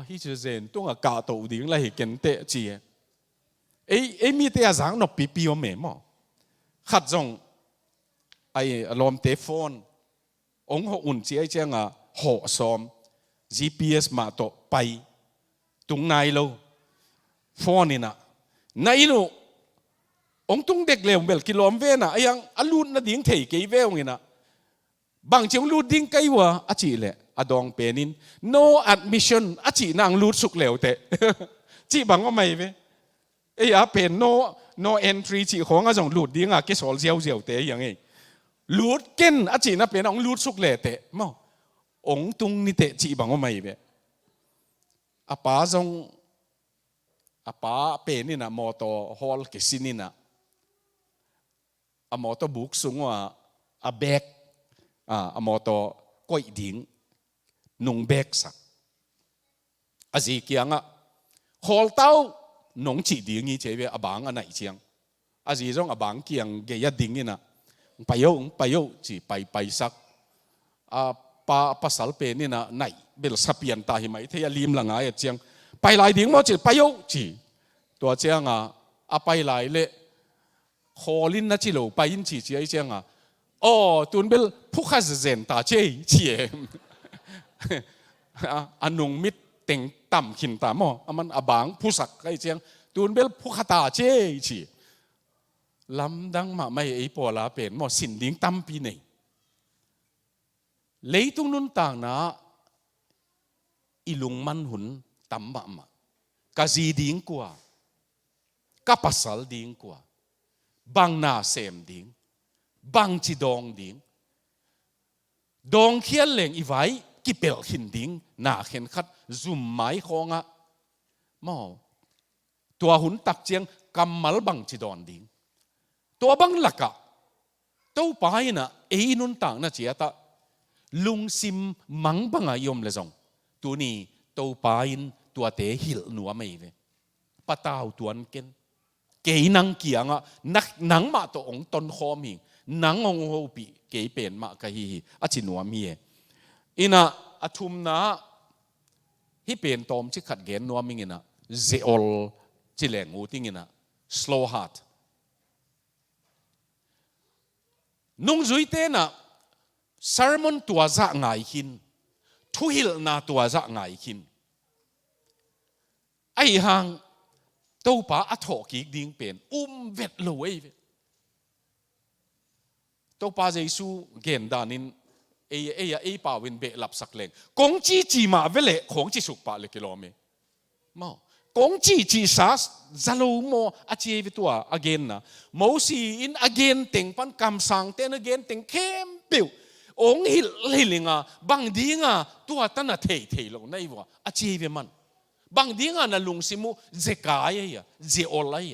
ฮิจเซนตัวกาตัวดิ้งเลยเก่งเตะจีมีเตะจังนกปีโอเมมขัดส่งลมเตะโฟนองค์อุ่นเจียเจียงห่อซ้อม GPS มาตัวไปตรงไหนเราโฟนนี่นะนายนูองตุงเด็กเลวเบลกิโลเมตรนะยังลูดนะดิ้งเทย์กี่เวลงี้นะบางเจ้าลูดดิ้งกี่วะอาจีเลยดองเป็นนิน no admission อาจีนางลูดสุกเลวเตะจีบังว่าไม่เว้เป็น no entry จีของอาจงลูดดิ้งกี่สอลเจียวเตะยังไงลูดเก่นอาจีน่ะเป็นองลูดสุกเลวเตะมั้งองตุงนี่เตะจีบังว่าไม่เว้ป้าจงป้าเป็นนี่นะมอเตอร์ฮอลกิสินี่นะมอเตอร์บุกสูงว่าแบกมอเตอร์ก้อยดิ้งนุ่งแบกสักจีเกียงฮอลเต้านุ่งจีดิ้งนี่เฉยบางอันไหนเชียงจีจงบางเกียงเกียดิ้งนี่นะไปโยจีไปสักป้าภาษาเป็นนี่นะไหนเบลสเปียนตาหิมะที่ยาลิมหลังไงเชียงไปหลายดิ้งมั้งจีไปโยจีตัวเชียงไปหลายเละขอลินนะจีโลไปยินจีเชียงตุนเบลผู้ข้าเซนตาเจียนุ่งมิดเต็งต่ำขินตามมันบางผู้สักไอเชียงตุนเบลผู้ข้าตาจีลำดังมาไม่ปอลาเป็นสินดิ้งตั้มปีนี่เลยตุงนุนต่างนะลุงมันหุนตั้มมากะจีดิ้งกว่ากับภาษาดิ้งกว่าบางนาเซมดิ้งบางจีดองดิ้งดองเขียนเหลงอีไว้กิเปลหินดิ้งนาเข็นขัดซุ่มไม้ของตัวหุ่นตักเจียงกำมัลบางจีดอนดิ้งตัวบางหลักตัวไปนะนุนต่างนะเจียตาลุงซิมมังบังยมเลยจงตัวนี้ตัวไปตัวเตะหิลนัวไม่เลยปะตาวตัวนั้นเก่งเกยนังเกียงนังมาตัวองต้นคอมิงนังองโฮปีเกยเป็นมากะฮีจินัวมีอินะทุมนะฮิเป็นตอมชิขัดเกนนัวมิงอินะเซอลจิเลงูติงอินะ slow heart นุ่งจุยเตนะsermon ตัวจะไงหินทุหิลนาตัวจะไงหินไอหังตัวป้าอัฐกิกดิ้งเป็นเวทรวยตัวป้าเจสูเกณฑ์ดานินป้าวินเบลับสักเลงกงจีมาเวเล่ของจีสุกป้าเล็กกิโลเมตรมากงจีสัสจะรู้โมอาเจียตัวอเกนนะโมซีอินอเกนเต็งปันคำสั่งเต็งอเกนเต็งเข้มปิวองหิลิงบางดีงตัวตันเทลงในวัวอาเจียมันบางดีนะลุงซิมูเจกายเจอลาย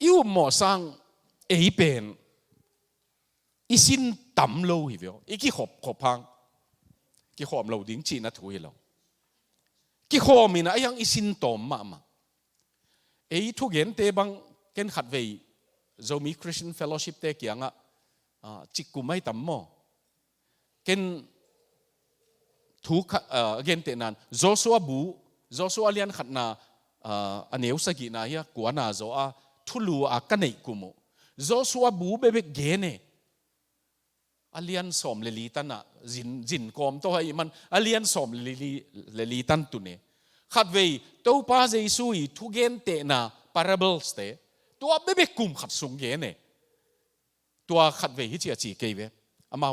อยู่หมอสังเป็น อีสินต่ำโลหิเวอีกี่ขบพังกี่ขอบเราดิ้งจีนถุยเรากี่ขอมีนะยังอีสินตอมมาทุกเย็นเตบังเกณฑ์ขัดเวจะมี Christian Fellowship เตเกียงจิกกุไม่ต่ำโมเกณฑ์ถูกเกณฑ์เตนันโจสัวเลียนขัดนาอันเอวสกินาเฮียกัวนาโจทุลูกันไหนกุโมโจสัวบูเบเบเกเนอเลียนสมเลลีตันจินกอมตัวให้มันอเลียนสมเลลีตันตุเนขัดเวตัวป้าเจสุยทุกเกณฑ์เตนาparables เตตัวเบเบกุมขัดสุงเกเนตัวขัดเวฮิจิอาจีเกเวอามา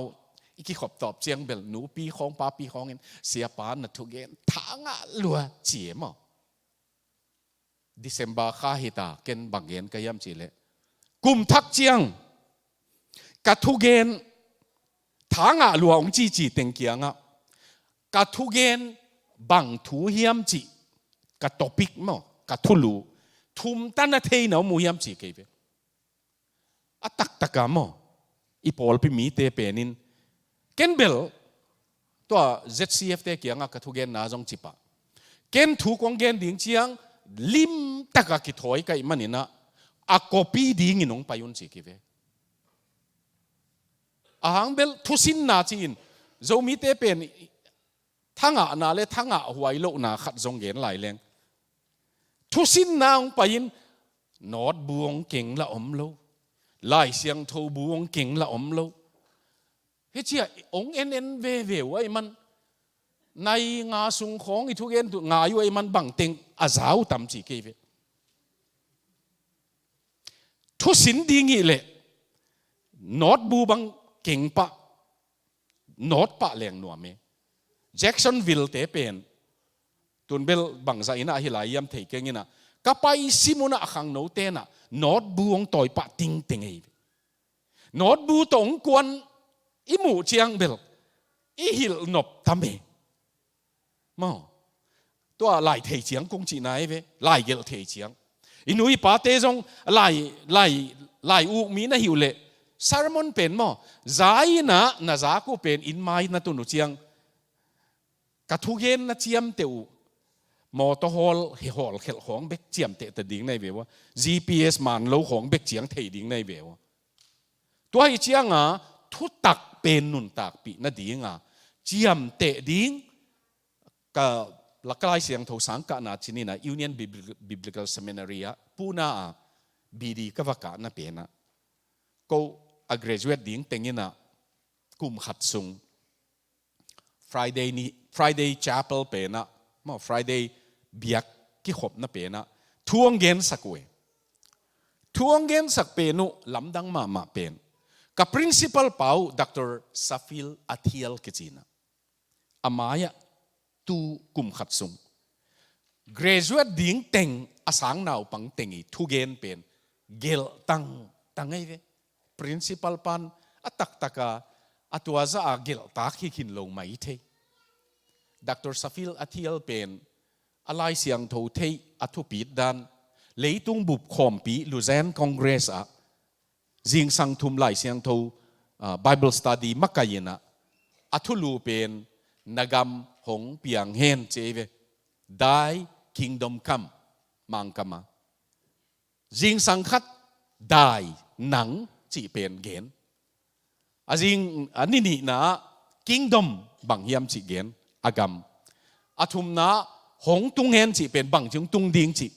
อีกขอบตอบเจียงเบลหนูปีของป้าปีของเงินเสียปานทุกเกณฑ์ทางลัวเจียมDecember ข้าหิตาเกณฑ์บางเกณฑ์ก็ย่ำจีเลกุมทักเจียงกัทุกเกณฑ์ทางลัวองจีเต็งเกียงกัทุกเกณฑ์บางทูเฮียมจีกัตปิกมั้งกัทุลูทุ่มตันเทยนเอามูเฮียมจีเกเวตักกามอีพอลพิมีเตเปนินเกนเบลตัว ZCF เตเกียงกัทุกเกณฑ์นาจงจิปะเกนถูกของเกณฑ์ดิ่งเจียงลิมตะกะกิถอยกันมันนี่นะอะคอปีดิ่งน้องไปยุนจีเกเวหังเบลทุสินนาจีนโจมีเตเป็นทั้งนาเลทั้งหัวโลนาขัดจงเกณฑ์หลายแรงทุสินนาองไปยินนอดบวงเก่งละอมโลไล่เสียงโทบวงเก่งละอมโลเฮ้ยเจ้าองเอ็นเวไว้มันในงาสุงของอีทุกเอ็นงาอยู่ไอ้มันบังเต็งอาสาวต่ำจีเกเวทุสินดีงี้เลยนอดบูบังเก่งปะโนดปะแรงหนัวเมแจ็คสันวิลเตเป็นตุนเบลบังใจน่ะฮิลายยามเทเกงินะก็ไปซิมุนะขังโนเตน่ะโนดบูงต่อยปะติงเไงโนดบูตงกวนอิมูเจียงเบลอิฮิลนบทำเมมอตัวลายเทเจียงกงจีนายเวลายเกลเทเจียงอินุยปาเตจงลายอุมีนะหิวเละซาร์มอนเป็นมั้งใจน่ะจากูเป็นอินไม้น่ะตุนุเจียงกัทุกเย็นน่ะเจียมเตวมอเตอร์ฮอลเฮอลเขลของเบกเจียมเตะแต่ดิ่งในเววะ GPS มันโลของเบกเจียงเทดิ่งในเววะตัวไอ้เจียงทุตักเป็นนุนตักปีน่ะดิ่งเจียมเตะดิ่งก็ลักลายเสียงโทสังกัดนาชินีนะ Union Biblical Seminary ปูนาบีดีก็ว่ากันน่ะเป็นนะก็graduate ดิ่งเต็งนี่นะกุมขัดซุง Friday Chapel เป็นนะมา Friday เบียกกี่ขบน่ะเป็นนะทวงเงินสักเวทวงเงินสักเป็นนุลำดังมาเป็นกับ principal เป่า Dr. Safil Athiel กิจินะอามายะตูกุมขัดซุง graduate ดิ่งเต็งอาสังนาวปังเต็งอีทุกเงินเป็นเกลตั้งไงเวprincipal ปันตักตัวจะเกลตาขี้ขินลงไม่เทDr. Safil Athiel เป็นอะไรเสียงโทเททุปีดดันเลยตุงบุบขอมปีลูเซนคอนเกรสจิงสังทุมไหลเสียงโทBible Study มักกะยินะทุลูเป็นนักำหงเปียงเฮนเจเวได้ Kingdom Come มังกะมาจิงสังคัดได้หนังจีเป็นเกณฑ์จิงอันนี้นี่นะ Kingdom บังเฮียมจีเกณฑ์อากรรมทุมนะหงตุงเฮนจีเป็นบังจงตุงดิ่งจี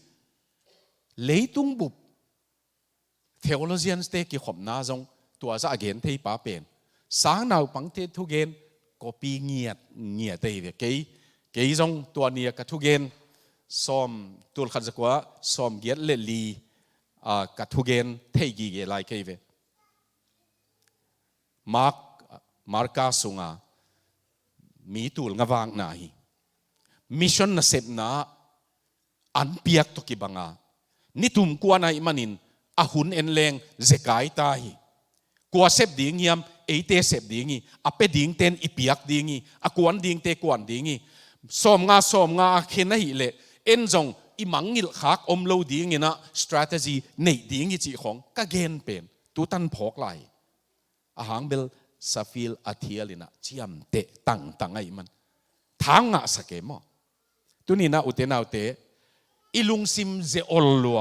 เลยตุงบุบเทโอโลจีนสเตกิขบนาจงตัวจะเกณฑ์ที่ป้าเป็นสางนาวปังเททุเกณฑ์ก็ปีเงียดเตยเกยจงตัวเนียกับทุเกณฑ์ซ้อมตัวขัดจักว่าซ้อมเกียรเลลีกับทุเกณฑ์เทกีเกลายเกยเวมาร์กาสุงามีตูลงวางนาฮีมิชชั่นน่ะเสพนาอันเปียกตกิบังนี่ตุ่มกวนไอ้มันินหุ่นเอ็นแรงเจกายตาฮีกัวเสพดิ่งยามเอเตเสพดิ่งงี้เป็ดดิ่งเต็นอีเปียกดิ่งงี้กวนดิ่งเตกวนดิ่งงี้สมงาเข็นให้เละเอ็นจงอีมังงิลขักอมโลดิ่งงี้นะ strategy ในดิ่งงี้จีของก็เกณฑ์เป็นตูตันพอกไหล อาหางเบลซาฟิลอาเทียลินะเจียมเตะตั้งไอ้มันทางอ่ะสักเกมอตัวนี้นะอุเทนาอุเตอิลุงซิมเจอลลัว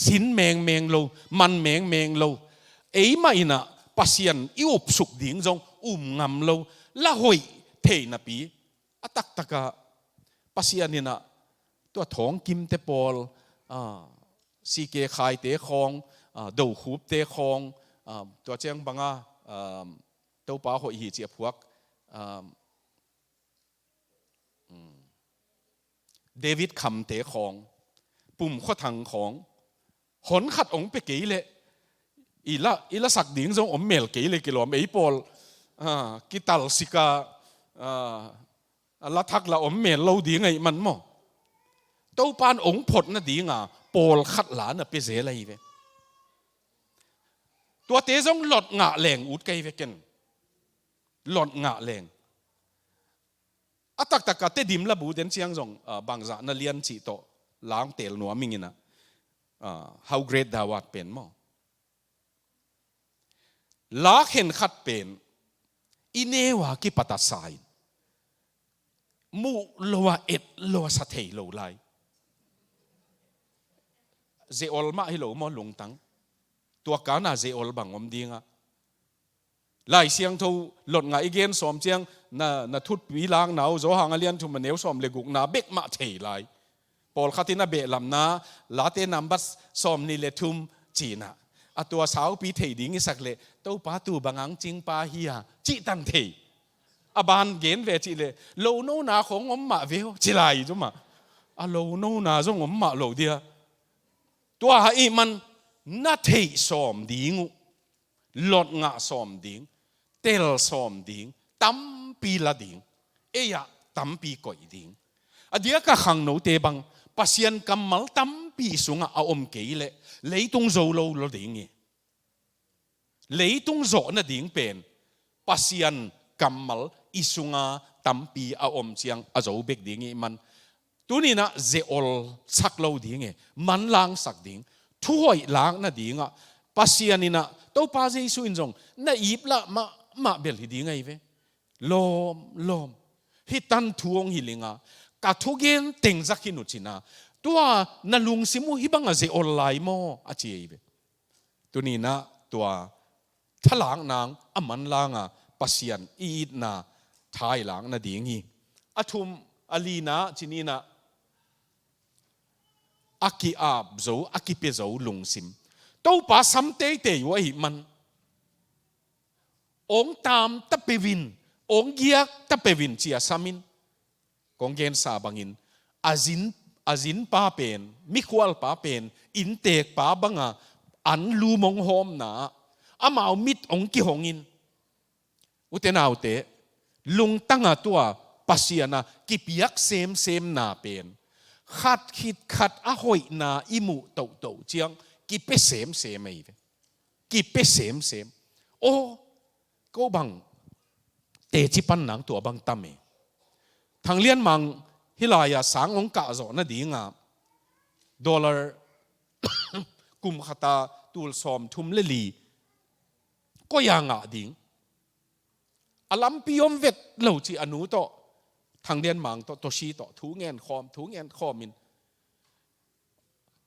สินแมงโลมันแมงโลเอ้มาอินะปัสยันอิอุบสุกดิ่งจงงำโลละหอยเทนะปีอตักะปัสยันนี่นะตัวท้องกิมเตปอลซีเกขายเตะคองดูหูเตะคองตัวเจ้าบังตัวป้าหอยหีเจียพวกเดวิดคำเตะของปุ่มข้อทังของหนขัดองไปกี่เลยอีละสักดิ่งจงอมเมลกี่เลยกิโลเมตรปอลกิตัลสิกาละทักละอมเมลเราดีไงมันมั่งตัวปานองผดน่ะดีงาปอลขัดหลานน่ะเปเสอะไรเวตัวเตะจงหลดงะแหลงอุดไกเวกันหลดงะแหลงอัตักเตดิมละบูเดนเชียงจงบางจากนั่นเลียนจีโตล้างเตลนัวมิงินะhow great ดาวัดเป็นมั้งลากเห็นขัดเป็นอินเนวากิปัตตาไซมูลัวเอ็ดลัวสะเทยลัวไลเจอลมาให้ลัวมอลงตังตัวการน่ะเจอลบังอมดีงะไล่เสียงทูหลดงาอีเกนสอมเจียงน่ะทุดวีลางหนาวโจหางเลียนทุมันเหนียวสอมเลกุกนาเบกมาเทยไลปอลขัดที่น่ะเบลำนาลาเตนัมบัสสอมนี่เลทุมจีน่ะตัวสาวปีเทยดิ้งสักเลตัวป้าตูบางจิงป้าเฮียจิตันเทยบานเกนเวจิเลโลโนนาของอมมาเวลจิไลจุมาโลโนนาจงอมมาโลเดียตัวหายมันน่าเทยสอมดิ้งหลดงาสอมดิ้งเตลสอมดิ้งตั้มปีละดิ้งตั้มปีก่อยดิ้งเดียก็ขังโนเตบังปัสยันกำมัลตั้มปีสุงเอาอมเกยเลยตุงโจโลโลดิ้งเลยตุงโจน่ะดิ้งเป็นปัสยันกำมัลอิสุงาตั้มปีเอาอมเชียงอาโจเบกดิ้งมันตัวนี้นะเจอลสักโลดิ้งมันล้างสักดิ้งถ้วยล้างน่ะดิ้งปัสยันนี่นะตัวป้าเจสุอินจงน่ะอีบละมาเบลที่ดิ้งไงเวลมฮิตันทวงฮิลิงกะทุกเกนเต็งจักขินุชินะตัวนั่นลุงซิมูฮิบังอาเจอลไลโมอาเจียเวตัวนี้นะตัวทลางนางอามันลางปัสยันอีดนะทายหลังน่ะดิ้งฮีอาทุมอาลีนะชินีนะอากิอาบโจอากิเปโจลุงซิมตัวป้าซ้ำเตยไว้มันองตามตะเปวินองเกียกตะเปวินเจียสามินกองเกนซาบังอินอาจินป้าเป็นมิควลป้าเป็นอินเตกป้าบังอันลูมงโฮมนาอามาเอามิดองกิหงอินอุเตนาอุเตลุงตั้งตัวปัสยานะกิปยักเซมนาเป็นขัดคิดขัดอหอยนาอิมุโตเจียงกิเปเซมไม่กิเปเซมโอ้ก็บังเตจิปันหนังตัวบังตั้มทางเลี้ยนมังฮิลายาสังองกะโจน่ะดีงาดอลลาร์กุมขตาตูลซอมทุมเลลีก็ยังดิงอลัมปิยมเวทเหล่าจีอนุโตทางเลี้ยนมังโตชีโตทูเงินคอมิน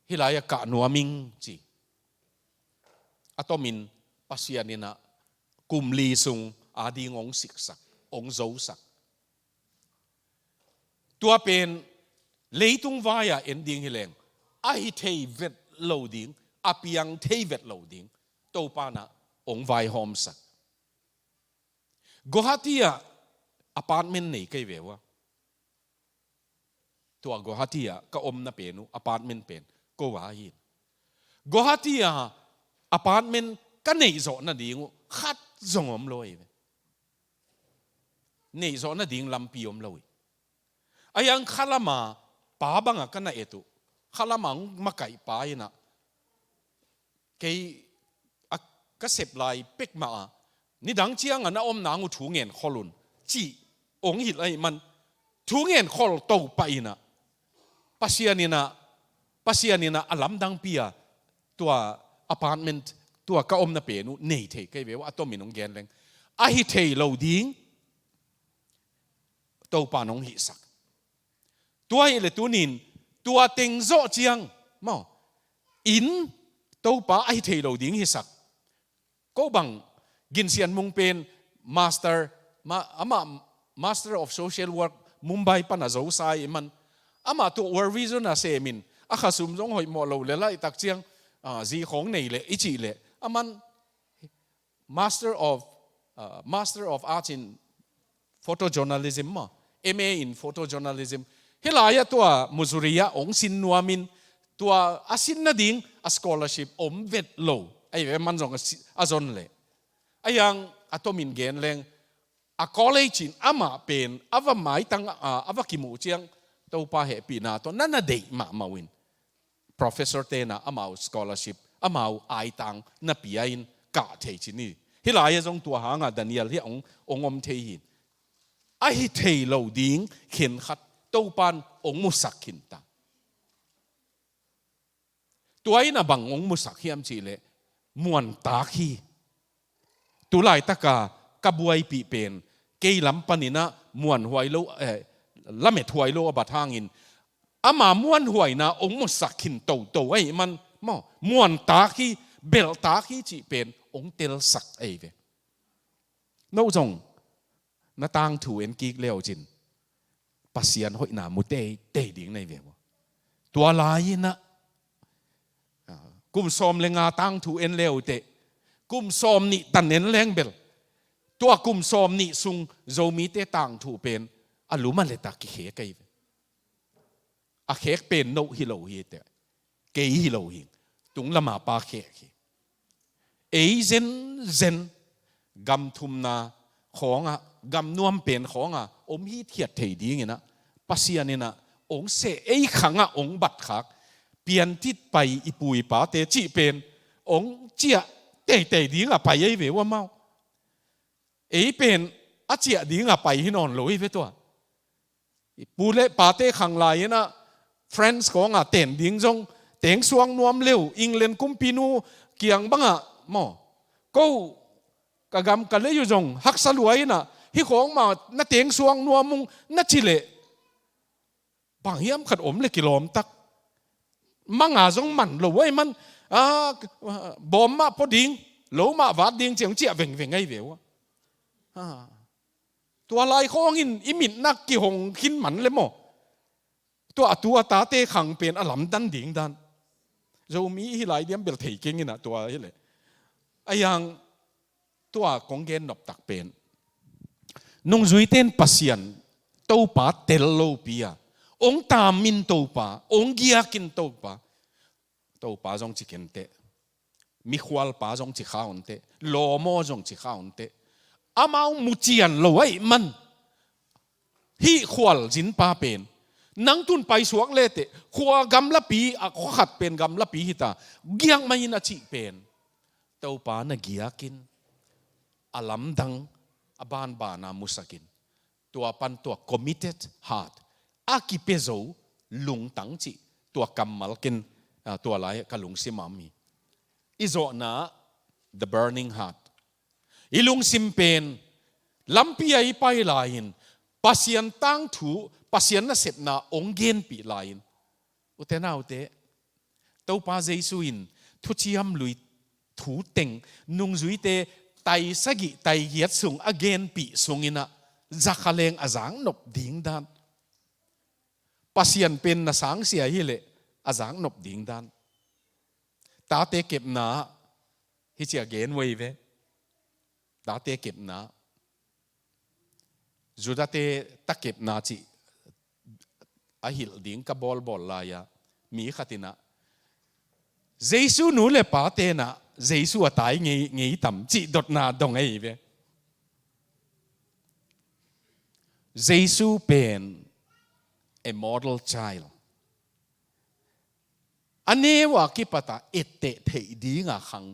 ฮิลายากะนัวมิงจีอะตอมินปัสยานินะกุมลีซุงอาดีงองสิกสักองโจสักตัวเป็นเลยตุงวายเอ็นดิ้งฮิเลงไอเทเวทโลดิ้งอภิยังเทเวทโลดิ้งตัวปานะองวายหอมสักกุฮัติยาอพาร์ตเมนต์ไหนใกล้เววะตัวกุฮัติยาก็อมน่ะเป็นอพาร์ตเมนต์เป็นก็ว่าหินกุฮัติยาอพาร์ตเมนต์ก็ไหนโซน่ะดิ้งขัดจงอมลอยไหนโซน่ะดิ้งลำปีอมลอยอายังขลามาป้าบังกันนะเอตุขลามังมาไก่ป้ายนะเกยก็เสพลายเป็กมานี่ดังเชียงนะอมนางอุถูเงินขลุนจีองหิดไอมันถูเงินขลโตไปนะปัสยานีนะอลัมดังปียตัวอพาร์ตเมนต์ ตัวก็นะเปนุเนยเทก็เวว่าตัวมินงแกนแรงไอเทเราดิ้งตัวปานงหิสักตัวเอเลตัวนินตัวเต็งโจเจียงมออินตัวปาไอเทเราดิ้งหิสักก็บังกินเสียนมุงเป็นมาสเตอร์Master of Social Work มุมไบปนอาโจไซมันอามาตัววอร์วิซุนอาเซมินอาข้าสุมจงหอยหมอเราเลไลตักเจียงจีของในเลอิจิเลอามัน Master of Arts in Photojournalism มา MA in Photojournalism เฮลายตัวมุซุริยะองสินนัวมินตัวอาสินนาดิงอา scholarship อมเวทโลไอเวมันจงอาจนเลไอยังอาตัวมินเกนแรงอา college อามาเป็นอาว่าหมายตั้งอาว่ากิมูเจียงตัวป้าเหปีนาตัวนั่นน่ะเด็กมาวิน professor เตนะอามา scholarship อามาไอตังนับปีอินกะเทชินี่เฮลายจงตัวหางดานิเอลที่องอมเทหินไอเทโลดิ้งเข็นขัดตัวปันองมุสักขินตาตัวไอ้น่ะบังองมุสักเฮียมจีเลมวนตาขี้ตัวไหลตะกากระบวยปีเป็นเกยลำปนินะมวนหวยโลละเม็ดหวยโลบัดทางอินอามามวนหวยนะองมุสักขินโตไอ้มันมวนตาขี้เบลตาขี้จีเป็นองเตลสักไอ้เวโนจงน้าต่างถูเอ็นกิกเลี้ยวจินปัสยันหอยหนามุเตดิ่งในเววตัวลายนะกุมซอมเลงาต่างถูเอ็นเลี้ยวเตกุมซอมนี่ตันเอ็นแรงเบลตัวกุมซอมนี่ซุงโจมีเตต่างถูเป็นอลุมันเลตักเขกไกอาเขกเป็นโนฮิโลฮีเตเกยฮิโลฮิตุงละมาปาเขกเอเซนกำทุมนาของกำนวมเป็นของอมฮีเทียดเทดีไงนะปัสยานี่นะองเสไอขังองบัดขักเปลี่ยนทิศไปอีปุยป่าเตจิเป็นองเจียเตดีงไปไอเวว่าเมาไอเป็นอาเจียดีงไปที่นอนลอยไปตัวปูเล่ป่าเตขังลายนะเฟรนด์ของเต็นดิ้งจงเต็งสวงนวมเร็วอังเลนกุมพินูเกียงบังมอก็กะกำกันเลยอยู่จงฮักสลวยนะที่ของมาณเตียงสวงนัวมุงณชิเลบางเฮียมขัดอมเลยกิโลมตักมังอาจงมันหรือว่ามันบอมมาพอดิ้งหรือมาวาดดิ้งเจียงเจียเว่งไงเววตัวลายของอิมินนักกี่หงขินมันเลยมั้งตัวตาเตะขังเป็นอลัมดันดิ้งดันเรามีที่หลายเดียมเบลเทกิงนี่นะตัวนี่เลยไอ้ยังตัวของเกนนบตักเป็นนงจุยเต้นปัสยันตัวป่าเตลโลปียองตามินตัวป่าองเกียกินตัวป่าจงจิกินเตมีขวลป่าจงจิข้าวเตโลโมจงจิข้าวเตอามามุจียนโลไอ้มันฮีขวลจินป่าเป็นนังตุนไปสวกเลเตขวกำละปีขวขัดเป็นกำละปีฮิตาเกียงไม่น่าจิเป็นตัวป่าน่ะเกียกินอลัมดังอบานบานามุสกินตัวปันตัว committed heart อากิเปโซลุงตังจิตัวกำมัลกินตัวอะไรกะลุงซิมามีอิโซนา the burning heart อิลุงซิมเป็นลำปีไอไปลายินปัสยันตั้งถูปัสยันน่ะเสพนาองเกนปีลายินอุเทนาอุเตตัวป้าเจสุอินทุชิยมลุยถูเต็งนุงจุยเตไตสกิไตเยียดสุงอเกนปีสุงอินะจักเลงอาจางนบดิ่งดานปัสยันเป็นน่ะสังเสียฮิเลอาจางนบดิ่งดานตาเตเก็บนาฮิเจียเกนไว้เวตาเตเก็บนาจุดาเตตะเก็บนาจิอาหิลดิ่งกับบอลลายามีขัตินะเจสุนูเลปาเตนะเจสุตายงี้ต่ำจิดดนาดงไอเวเจสุเป็น a model child อันนี้ว่ากิปตาเอเตเทดีงาขัง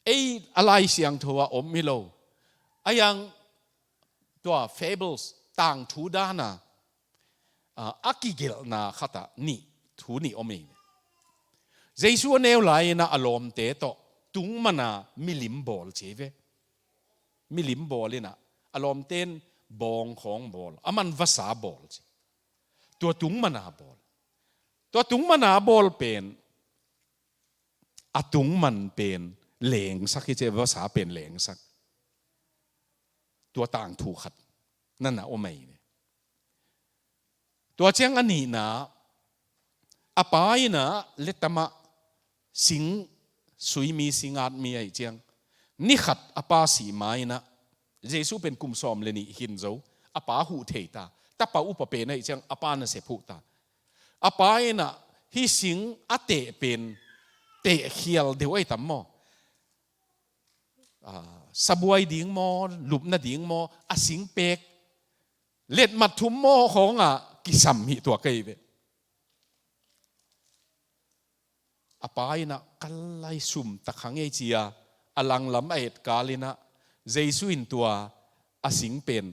ไออะไรเสียงทัวอมมิโลไอยังตัว fables ต่างทูดานาอากิเกลนาขัตานี่ทูนี่อมเองเจสุเนวไลนะอารมณ์เตโต ตุงมันน่ะมิลิมบอลเชเวมิลิมบอลเลยนะอารมณ์เต้นบองของบอลมันภาษาบอลตัวตุงมันน่ะบอลตัวตุงมันน่ะบอลเป็นตุงมันเป็นเหลงสักที่เจภาษาเป็นเหลงสักตัวต่างถูกขัดนั่นนะโอไม่เนี่ยตัวเจ้าอันนี้นะปายนะเลตมาสิงสุยมีสิงอาดมีไอเจียงนี่ขัดปาสีไม้นะเยซูเป็นกุมซอมเลนี่หินโจปาหูเทตาแต่ปาอุปเปนไอเจียงปานะเสพูตาปายนะฮิสิงเตะเป็นเตะเขียลเดี๋ยวไอ้ตั้มมอสบวยดิ่งมอหลุบนาดิ่งมอสิงเป็กเล็ดมัดทุ่มมอของกิสัมหิตัวเกยเวปายนะกัลไลซุมตะขังเอเจียอลังลำเอ็ดกาลินะเจสุอินตัวสิงเป็น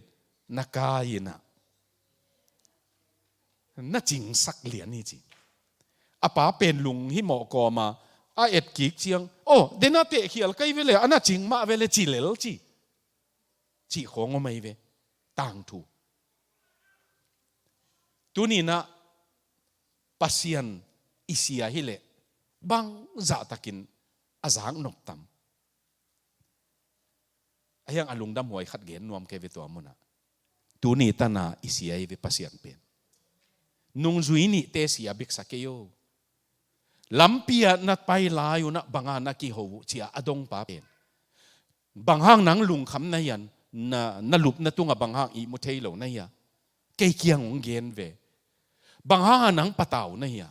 นักายนะน่าจริงสักเหรียญนี่จริงป้าเป็นลุงที่หมอกอมาเอ็ดกิกเชียงโอ้เดน่าเตะเขียลใกล้เวลาน่าจริงมาเวลาจีเลลจีของก็ไม่เวต่างถูกตัวนี้นะปัสยันอิเสียฮิเลบางจ่าตะกินอาจารย์นกตำยังอารมณ์ดำหวยขัดเกณฑ์นวมเกวิตัวมุนะตัวนี้ตานาอิเสียฮิเวปัสยันเป็นนุ่งจุยนี่เตเสียบิกสักเยโยลำเปียนัดไปลาอยู่นะบางงานนักกี่หูเชียอดงป้าเป็นบางห้างหนังลุงคำนั่นยันน่าลุบน่าตุงบางห้างอีมุเทยเหล่านั่นยะเกี่ยเกียงองเกนเวบางห้างหนังปะเต่านั่นยะ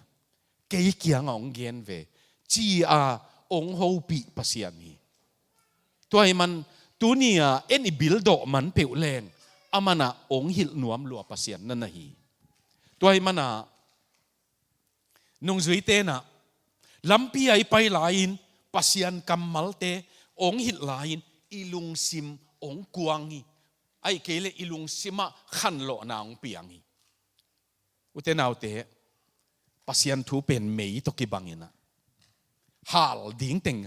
เกี่ยเกียงองเกนเวจีองโฮปีปัสยานีตัวมันตัวนี้เอ็นบิลโดมันเปลวแรงมันองหิลนวมลัวปัสยานนั่นนะฮีตัวมันนุ่งจุยเตนะลำปีไอไปหลายปัสยันกำมัลเตองหิดหลายอิลุงซิมองกวางฮีไอเกลอิลุงซิมะขันโลนาองเปียงฮีอุเตนเอาเตปัสยันทูเป็นเมย์ตกิบังยินะฮาลดิ้งเต็ง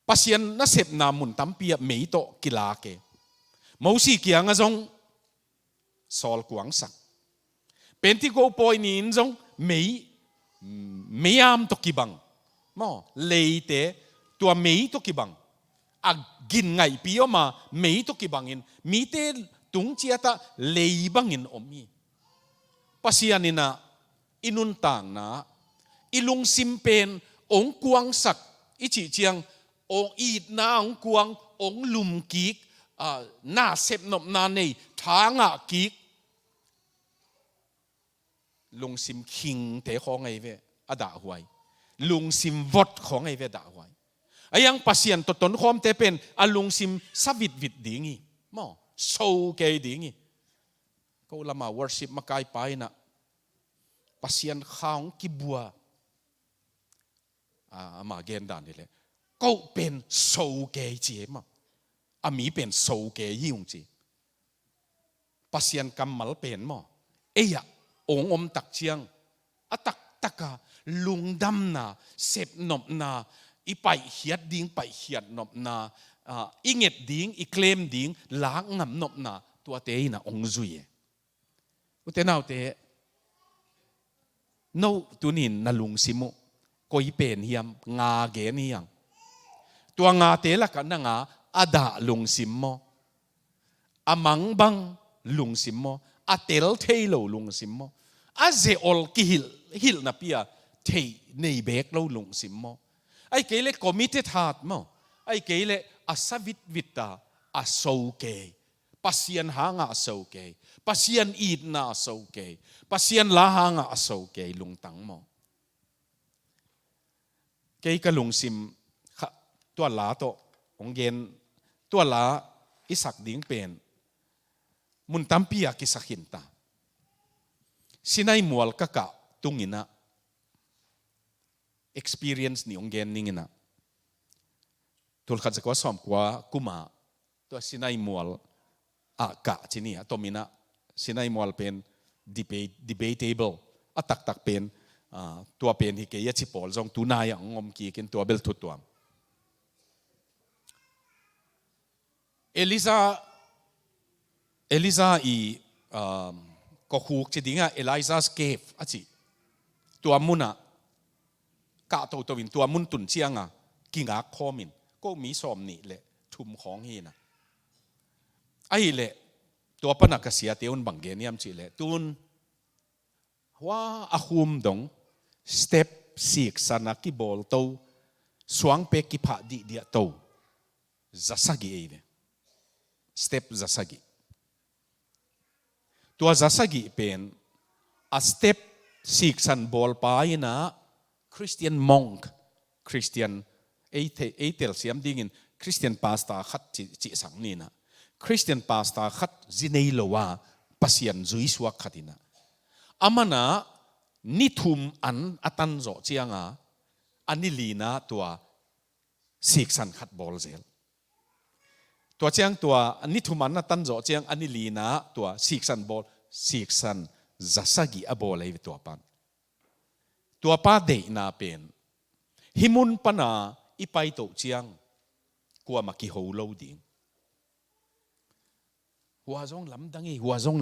ปัสยันน่าเสพนามุนตั้มเปียเมย์โตกิลาเกมูสีเกียงจงสอลกวางสักเป็นที่กูปอยนินจงเมย์ไม่ยามตกิบังมอเลยเตตัวเมย์ตกิบังกินไงปีออกมาเมย์ตกิบังอินมีเตตุงเจียตาเลยบังอินอมีปัสยานินะอินุนต่างนะอิลุงซิมเป็นองกวางสักอิจิเจียงองอีดนาองกวางองลุมกิกหน้าเสพนบนาในทางกิกลุงซิมคิงเตะของไงเวด่าหวยลุงซิมวอดของไงเวด่าหวยยังปัสยันต้นคอมเตเป็นลุงซิมสวิดวิดดิ้งมอโซเกยดิ้งก็ละมาวอร์ชิปมาไกลไปนะปัสยันข้าวกิบัวมาเกณฑ์ด่านนี่แหละก็เป็นโซเกยเจมามีเป็นโซเกยยิ่งจีปัสยันกำมัลเป็นมอองอมตักเชียงตักลุงดำนาเสพนบนาอีไปเขียดดิ้งไปเขียดนบนาอีเง็ดดิ้งอีเคลมดิ้งล้างงำนบนาตัวเตยนะองจุยอุเตนเอาเตโนตุนินนาลุงซิมุก็อีเป็นเฮียมงาเกนี่ยังตัวงาเตละกันนะงาดาลุงซิมโมมังบังลุงซิมโมเตลเทโลลุงซิมโมเจอลกิฮิลนับเปียเทในเบกเราลุงซิมโมไอเกลคอมมิเตทาดโมไอเกลสวิตวิตาโซเกปัสยันหางโซเกปัสยันอีดนาโซเกปัสยันลาหางโซเกลุงตังโมเกยกลุงซิมตัวลาโตองเกนตัวลาอิสักดิ้งเป็นมุนตัมปียกิสักหินตาสินัยมัวลกะกะตุงินะ experience นี่องเกนนิงินะทุลขัดจะก็สอมกว่ากุมาตัวสินัยมัวลกะที่นี่ตัวมินะสินัยมัวลเป็น debatable ตักเป็นตัวเป็นฮิเกยชิปอลจงตุนายงอมกีกินตัวเบลทุตัว Eliza i ko huk chi dinga Elijah's cave achi tua muna ka to win tua mun tun chianga kinga khomin ko mi som ni le thum khong hi na ai le tua pana ka sia teun bangeniam chi le tun wa ahum dong step 6 sana ki bol to suang pe ki pha di dia to zasagi ene step zasagi tua zasagi pen a step 6 san bol pa ina Christian monk Christian eitel siam dingin Christian pastor khat chi sang ni na Christian pastor khat zinei lowa pasian zui suak khatina amana nithum an atan zo chianga anilina tua siksan khat bol zel tua chiang tua nithum an atan zo chiang anilina tua siksan bol siksan zasagi abol ai tua pan tua pa de na pen himun pana ipai to chiang kwa maki ho lo ding huazong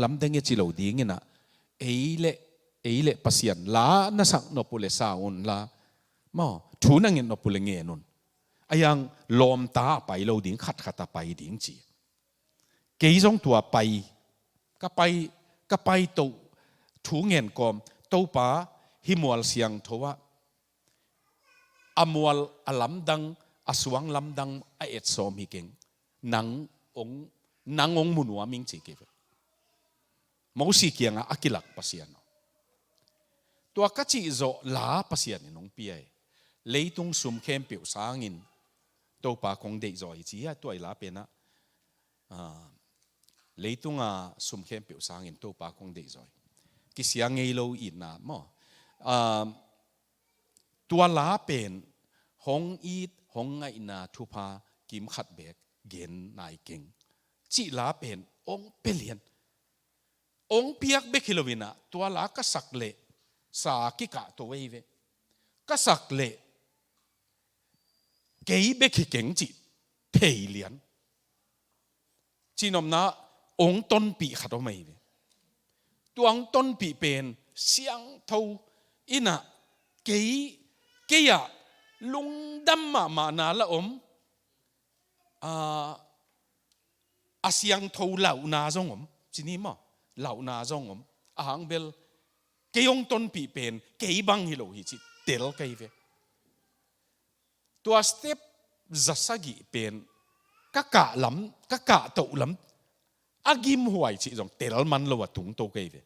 lam dangi chi lo ding ina eile pasian la na sak no pule saun la mo thu na ngin no pule nge nun ayang lom ta pai lo ding khat khata pai ding chi ke jong tua pai ka pai to thu ngen kom to pa himual siang thowa amual alam dang aswang lam dang a et som hi keng nang ong munwa ming chi ke mo si kianga akilak pasian tua ka chi zo la pasian nong piai leitung sum khem pe sangin to pa kong de zo chi ya toi la pe na leitung a sum khem pe sangin to pa kong de zo ki siang ngei lo in na mo tua la pen hong it hong ngai na thu pa kim khat bek gen nai keng chi la pen ong pelian ong piak be kilovina tua la ka sak le sa ki ka to wei ka sak le kei be ki keng chi pei lian chi nom na ong ton pi khat o mai ve tuang ton pi pen siang thau ina kei ya lung dam ma na la om asiang thau lau na zong om chini ma lau na zong om ahang bel keyong ton pi pen kei bang hi lo hi chi tel kai ve tua step zasagi pen ka to lam agim huai chi jong tel man lo wa tung to kai ve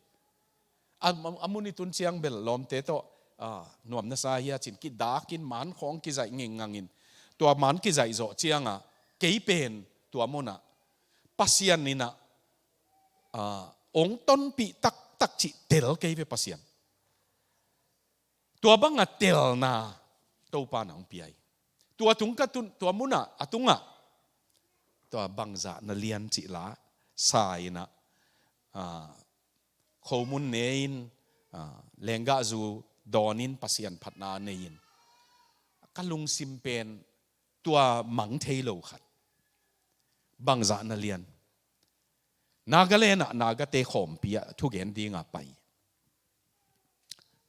amuni tun chiang bel lom te to nuam na sa hia chin ki dakin man khong ki zai ngeng ngangin tua man ki zai zo chianga kei pen tua mona pasian nina ong ton pi tak chi tel kei ve pasian tua banga tel na to pa na ong piai tua tung ka tun tua muna atunga tua bangza na lian chi la sai na khomun nein lenga zu donin pasian phatna nein kalung simpen tua mang theilo khat bangza na lian nagalena nagate khom pia thugen dinga pai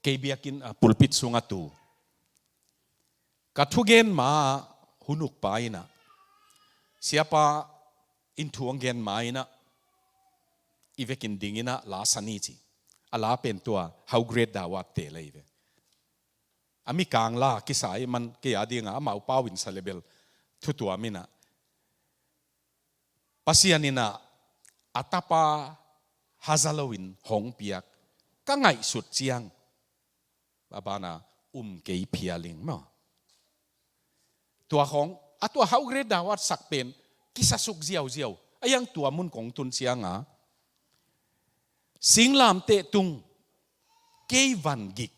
kebiakin pulpit sunga tu kathugen ma hunuk paina siapa inthuang gen maina ivekin dingina la sani chi ala pen tua how great da wat te leive ami kang la kisai man ke adinga mau pawin sa level thu tua mina pasianina atapa hazalowin hong piak ka ngai sut chiang babana kei phialing ma tua hong atua how great da wat sak pen kisasuk ziau ayang tua mun kong tun chianga singlam te tung kei van gik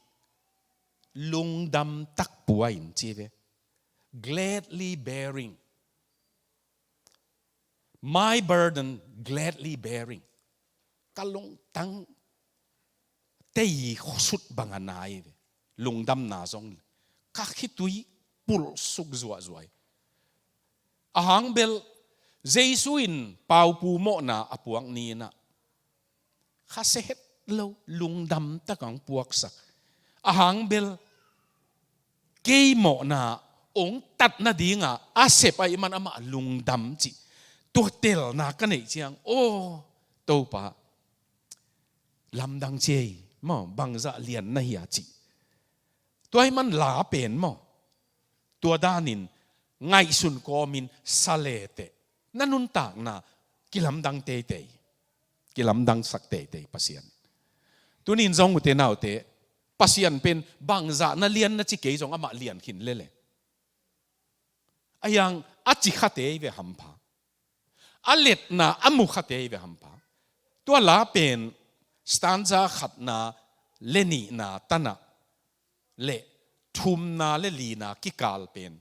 lungdam tak puain chive gladly bearing my burden gladly bearing kalung tang tei sut banganai lungdam na zong ka khitui pul suk zuai ahang bel Giêsu in pau pu mo na apuang ni na khaset lo lungdam ta kang puak sak ahang bel kei mo na ong tat na dinga asep ai man ama lungdam chi tu tel na ka nei chiang o to pa lamdang chei mo bangza lian na hi chi toy man la pen mo tua danin ngai sun ko min salete nanun tak na kilamdang te kilamdang sak te pasian tunin zong ute nau te pasian pen bangza na lian na chi ke zong ama lian khin lele ayang achi khate ve hampa alet na amu khate ve hampa tua la pen stanza khat na leni na tana le thum na le li na ki kal pen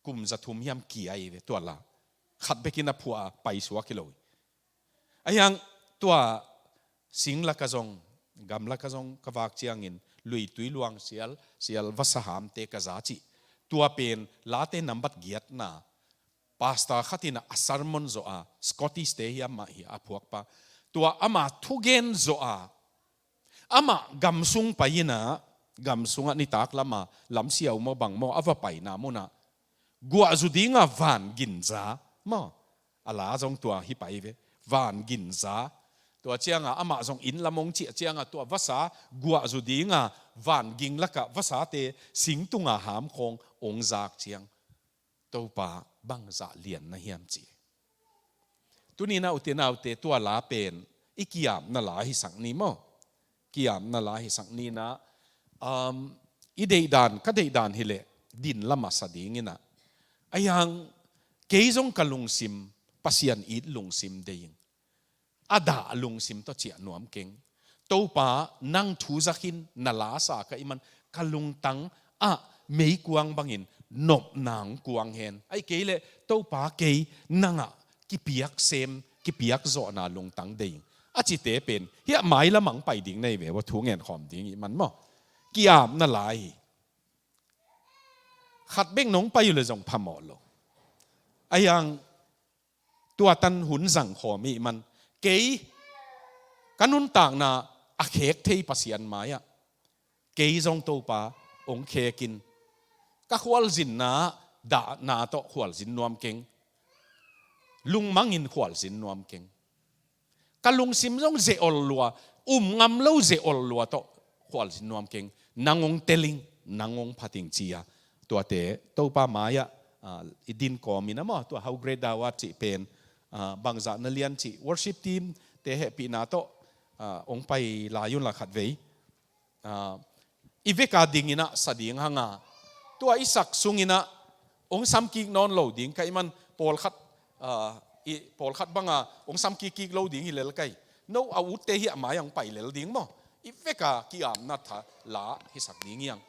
kum za thum hiam ki ai ve tua la khat bekina phua pai suwa kiloi ayang tua singla ka zong gamla ka zong kawak chiangin lui tui luang sial vasaham te ka za chi tua pen late nambat giat na pasta khatina asarmon zo a scottish te hiam ma hi aphuak pa tua ama thugen zo a ama gamsung paina gamsunga ni tak lama lam siaw mo bang mo ava pai na mo na gua zudinga van ginza mo ala zong tua hi pai ve van ginza tua chianga ama zong in lamong chi chianga tua vasa gua zudinga van ging laka vasa te singtunga ham khong ong zak chiang to pa bang za lian na hiam chi tunina utena ute tua la pen ikiam na la hi sang ni mo kiam na la hi sang ni na ideidan ka deidan hile din lama sadingina ayang keizong kalungsim pasian it lungsim deing ada lungsim to chia nuam keng to pa nang thu zakin nala sa ka iman kalungtang a mei kuang bangin nop nang kuang hen ai keile to pa ke nanga kipiak sem kipiak zo na lungtang deing achi te pen hi mai la mang pai ding nei ve wa thu ngen khom ding man mo kiam na lai khát beng nong pai le jong phamo lo ayang tua tan hun zang kho mi man ke kanun tang na a khek thei pasian maya ke jong to pa ong khekin ka khwal jin na da na to khwal jin nuam keng lung mangin khwal jin nuam keng kalung sim jong ze ol lua ngam lo ze ol lua to khwal jin nuam keng nangong teling nangong phating chia tua te to pa maya idin ko mina mo tua how great dawa chi pen bangza na lian chi worship team te happy na to ong pai la yun la khat vei iveka dingina sading hanga tua isak sungina ong samki non lo ding kai man pol khat banga ong samki ki lo ding hilel kai no au te hi ma yang pai lel ding mo iveka ki am na tha la hi sak ding yang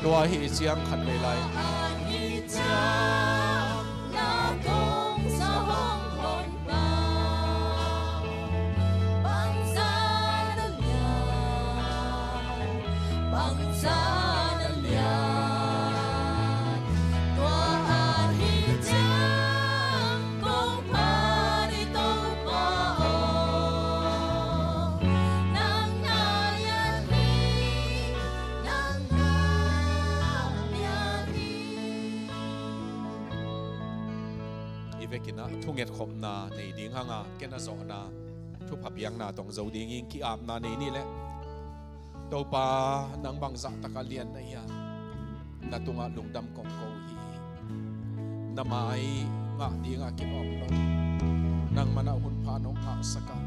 ตัวฮีเสียงขัดเลยไรทุ่งเงียดขมนาในดิ่งหางาแกน่าสอนาทุบหับยังนาตรงเจ้าดิ่งยิงขี้อาบนาในนี่แหละตัวปานังบังจักตะกเลียนนะยานาตุงะลุงดำกงโกฮีนาไม้งะดิ่งกินออกลงนังมันหุ่นพานงอาสกัด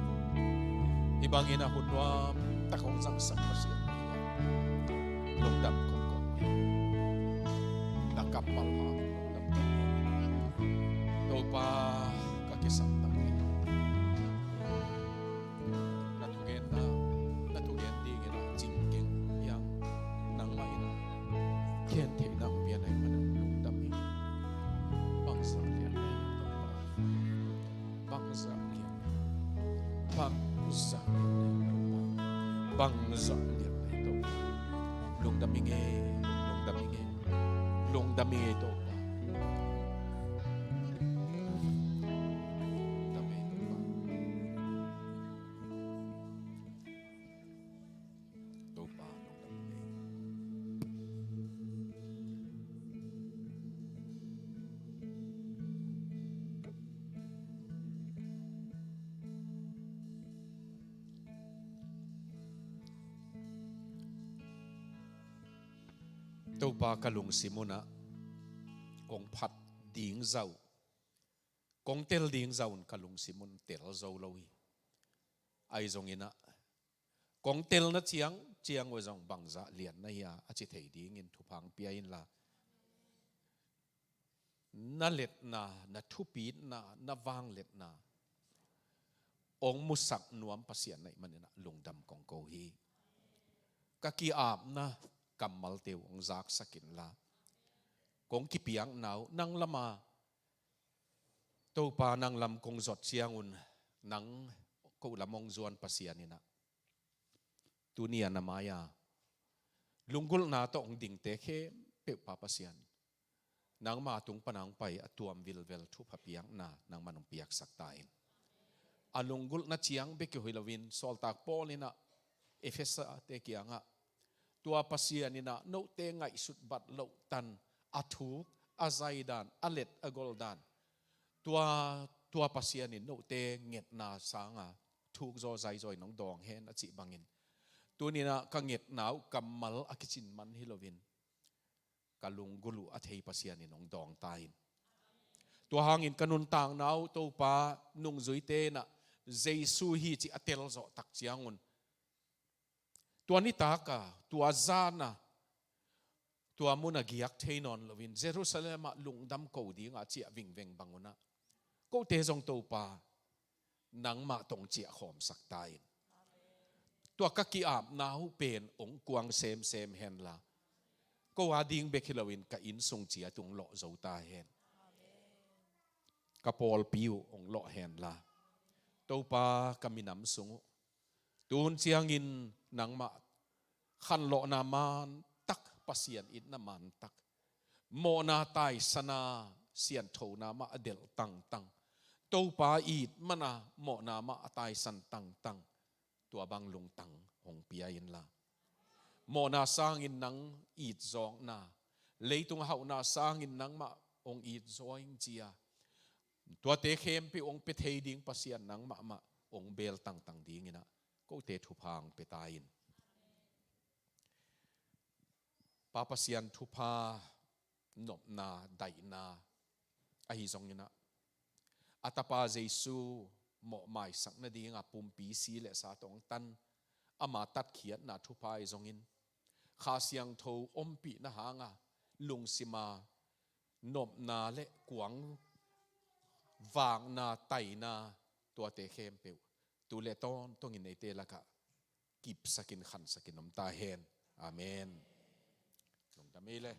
อีบางอินาหุ่นว่าตะคงจังสักมาเสียลุงดำกงโกฮีนักกับมาลาตัวปาkisah tapi natugen di gina jingking yang nang maina kian te nang pian ai manang lung dami bangsa kian ai bangsa kian bangsa kian ai to lung dami nge toตัวปากลุงสิมุนะกงพัดดิ่งเจ้ากงเตลดิ่งเจ้ากลุงสิมุนเตลเจ้าเลยไอ้จงอินะกงเตลนัดเชียง จียงว่าจงบังจะเลียนนะยาอาจิเทดีงินทุพังเปียอินละนั่นเล็ดนาทุปีนาวางเล็ดนาองมุสักนวมภาษาในมันนะลงดำกองโกฮีกะกีอาบนะกำมัลเตียวองจากสกินละกงกิเปียงหนาวนั่งละมาตัวปานั่งลำกงจดเชียงอุนนังกูละมองจวนภาษานี่นะตัวเนียนมายาลุงกุลนาต้องดิ่งเตะเข้เปียปาภาษานังมาตุงปนังไปตัวมวิลเวลทุบเปียงนังมันงเปียกสักตายอาลุงกุลนาเชียงเบกฮิลวินสอลตากปอลินะเอเฟสเตกียงะตัวภาษานี่นะโนเตงไงสุดบัดโลตันอาทุกอาไซดานอาเลตอากอลดานตัวภาษานี่โนเตงเงตนาสางะทุกโจใจจอยน้องดองเฮนอจิบังอินตัวนี้นะกังเงตหนาวกำมัลอากิจินมันฮิลวินกลุงกุลุอัฐิภาษานี่น้องดองตายตัวหางอินกันุนต่างหนาวตัวปานุ่งจุยเตนะเจสุฮีจิอัเตลโจตักเจียงุนตัวนี้ตากะตัวจานะตัวมุนกิยักเทนอนลวินเยรูซาเล็มลุงดำกูดีงาเจียวิ่งเวงบังอุนะกูเตจงตัวปานังมาตรงเจียหอมสักตายตัวกักกีอาบนาหูเป็นองกวางเซมเฮนละก็ว่าดิ้งเบคิลวินกับอินทรงเจียตุงหล่อเจ้าตาเฮนกับปอลปิวองหล่อเฮนละตัวปากำมินำสงตูนเจียงอินนังมาขันหล่อนามันตักปัสยันอินนามันตักโมนาไตสนาเสียนโถนามาอเดลตังตัวปาอีดมันนะโมนามาไตสันตังตัวบางลงตังหงเปียอินละโมนาสร้างอินนังอีดจองนาเลยตุงเขานาสร้างอินนังมาองอีดจอยเจียตัวเตเข้มไปองเปเทดิ้งปัสยันนังมาองเบลตังดิ้งนะก็เตทุพังเปตายินปาปัสยันทุพานบนาไดนาอหิจงนะอัตปาเจซูหมอหมายสักนาดีงาปุ่มปีสีเลสาตองตันอามาตัดเขียนนาทุพายจงินข้าเสียงโทอมปีนะหางาลุงสิมานบนาเลกวงวางนาไตนาตัวเตเข้มเปียวตัวเลตอนต้องอินในเตละกะกิบสกินขันสกินน้ำตาเฮนอาเมนลงตามีเลย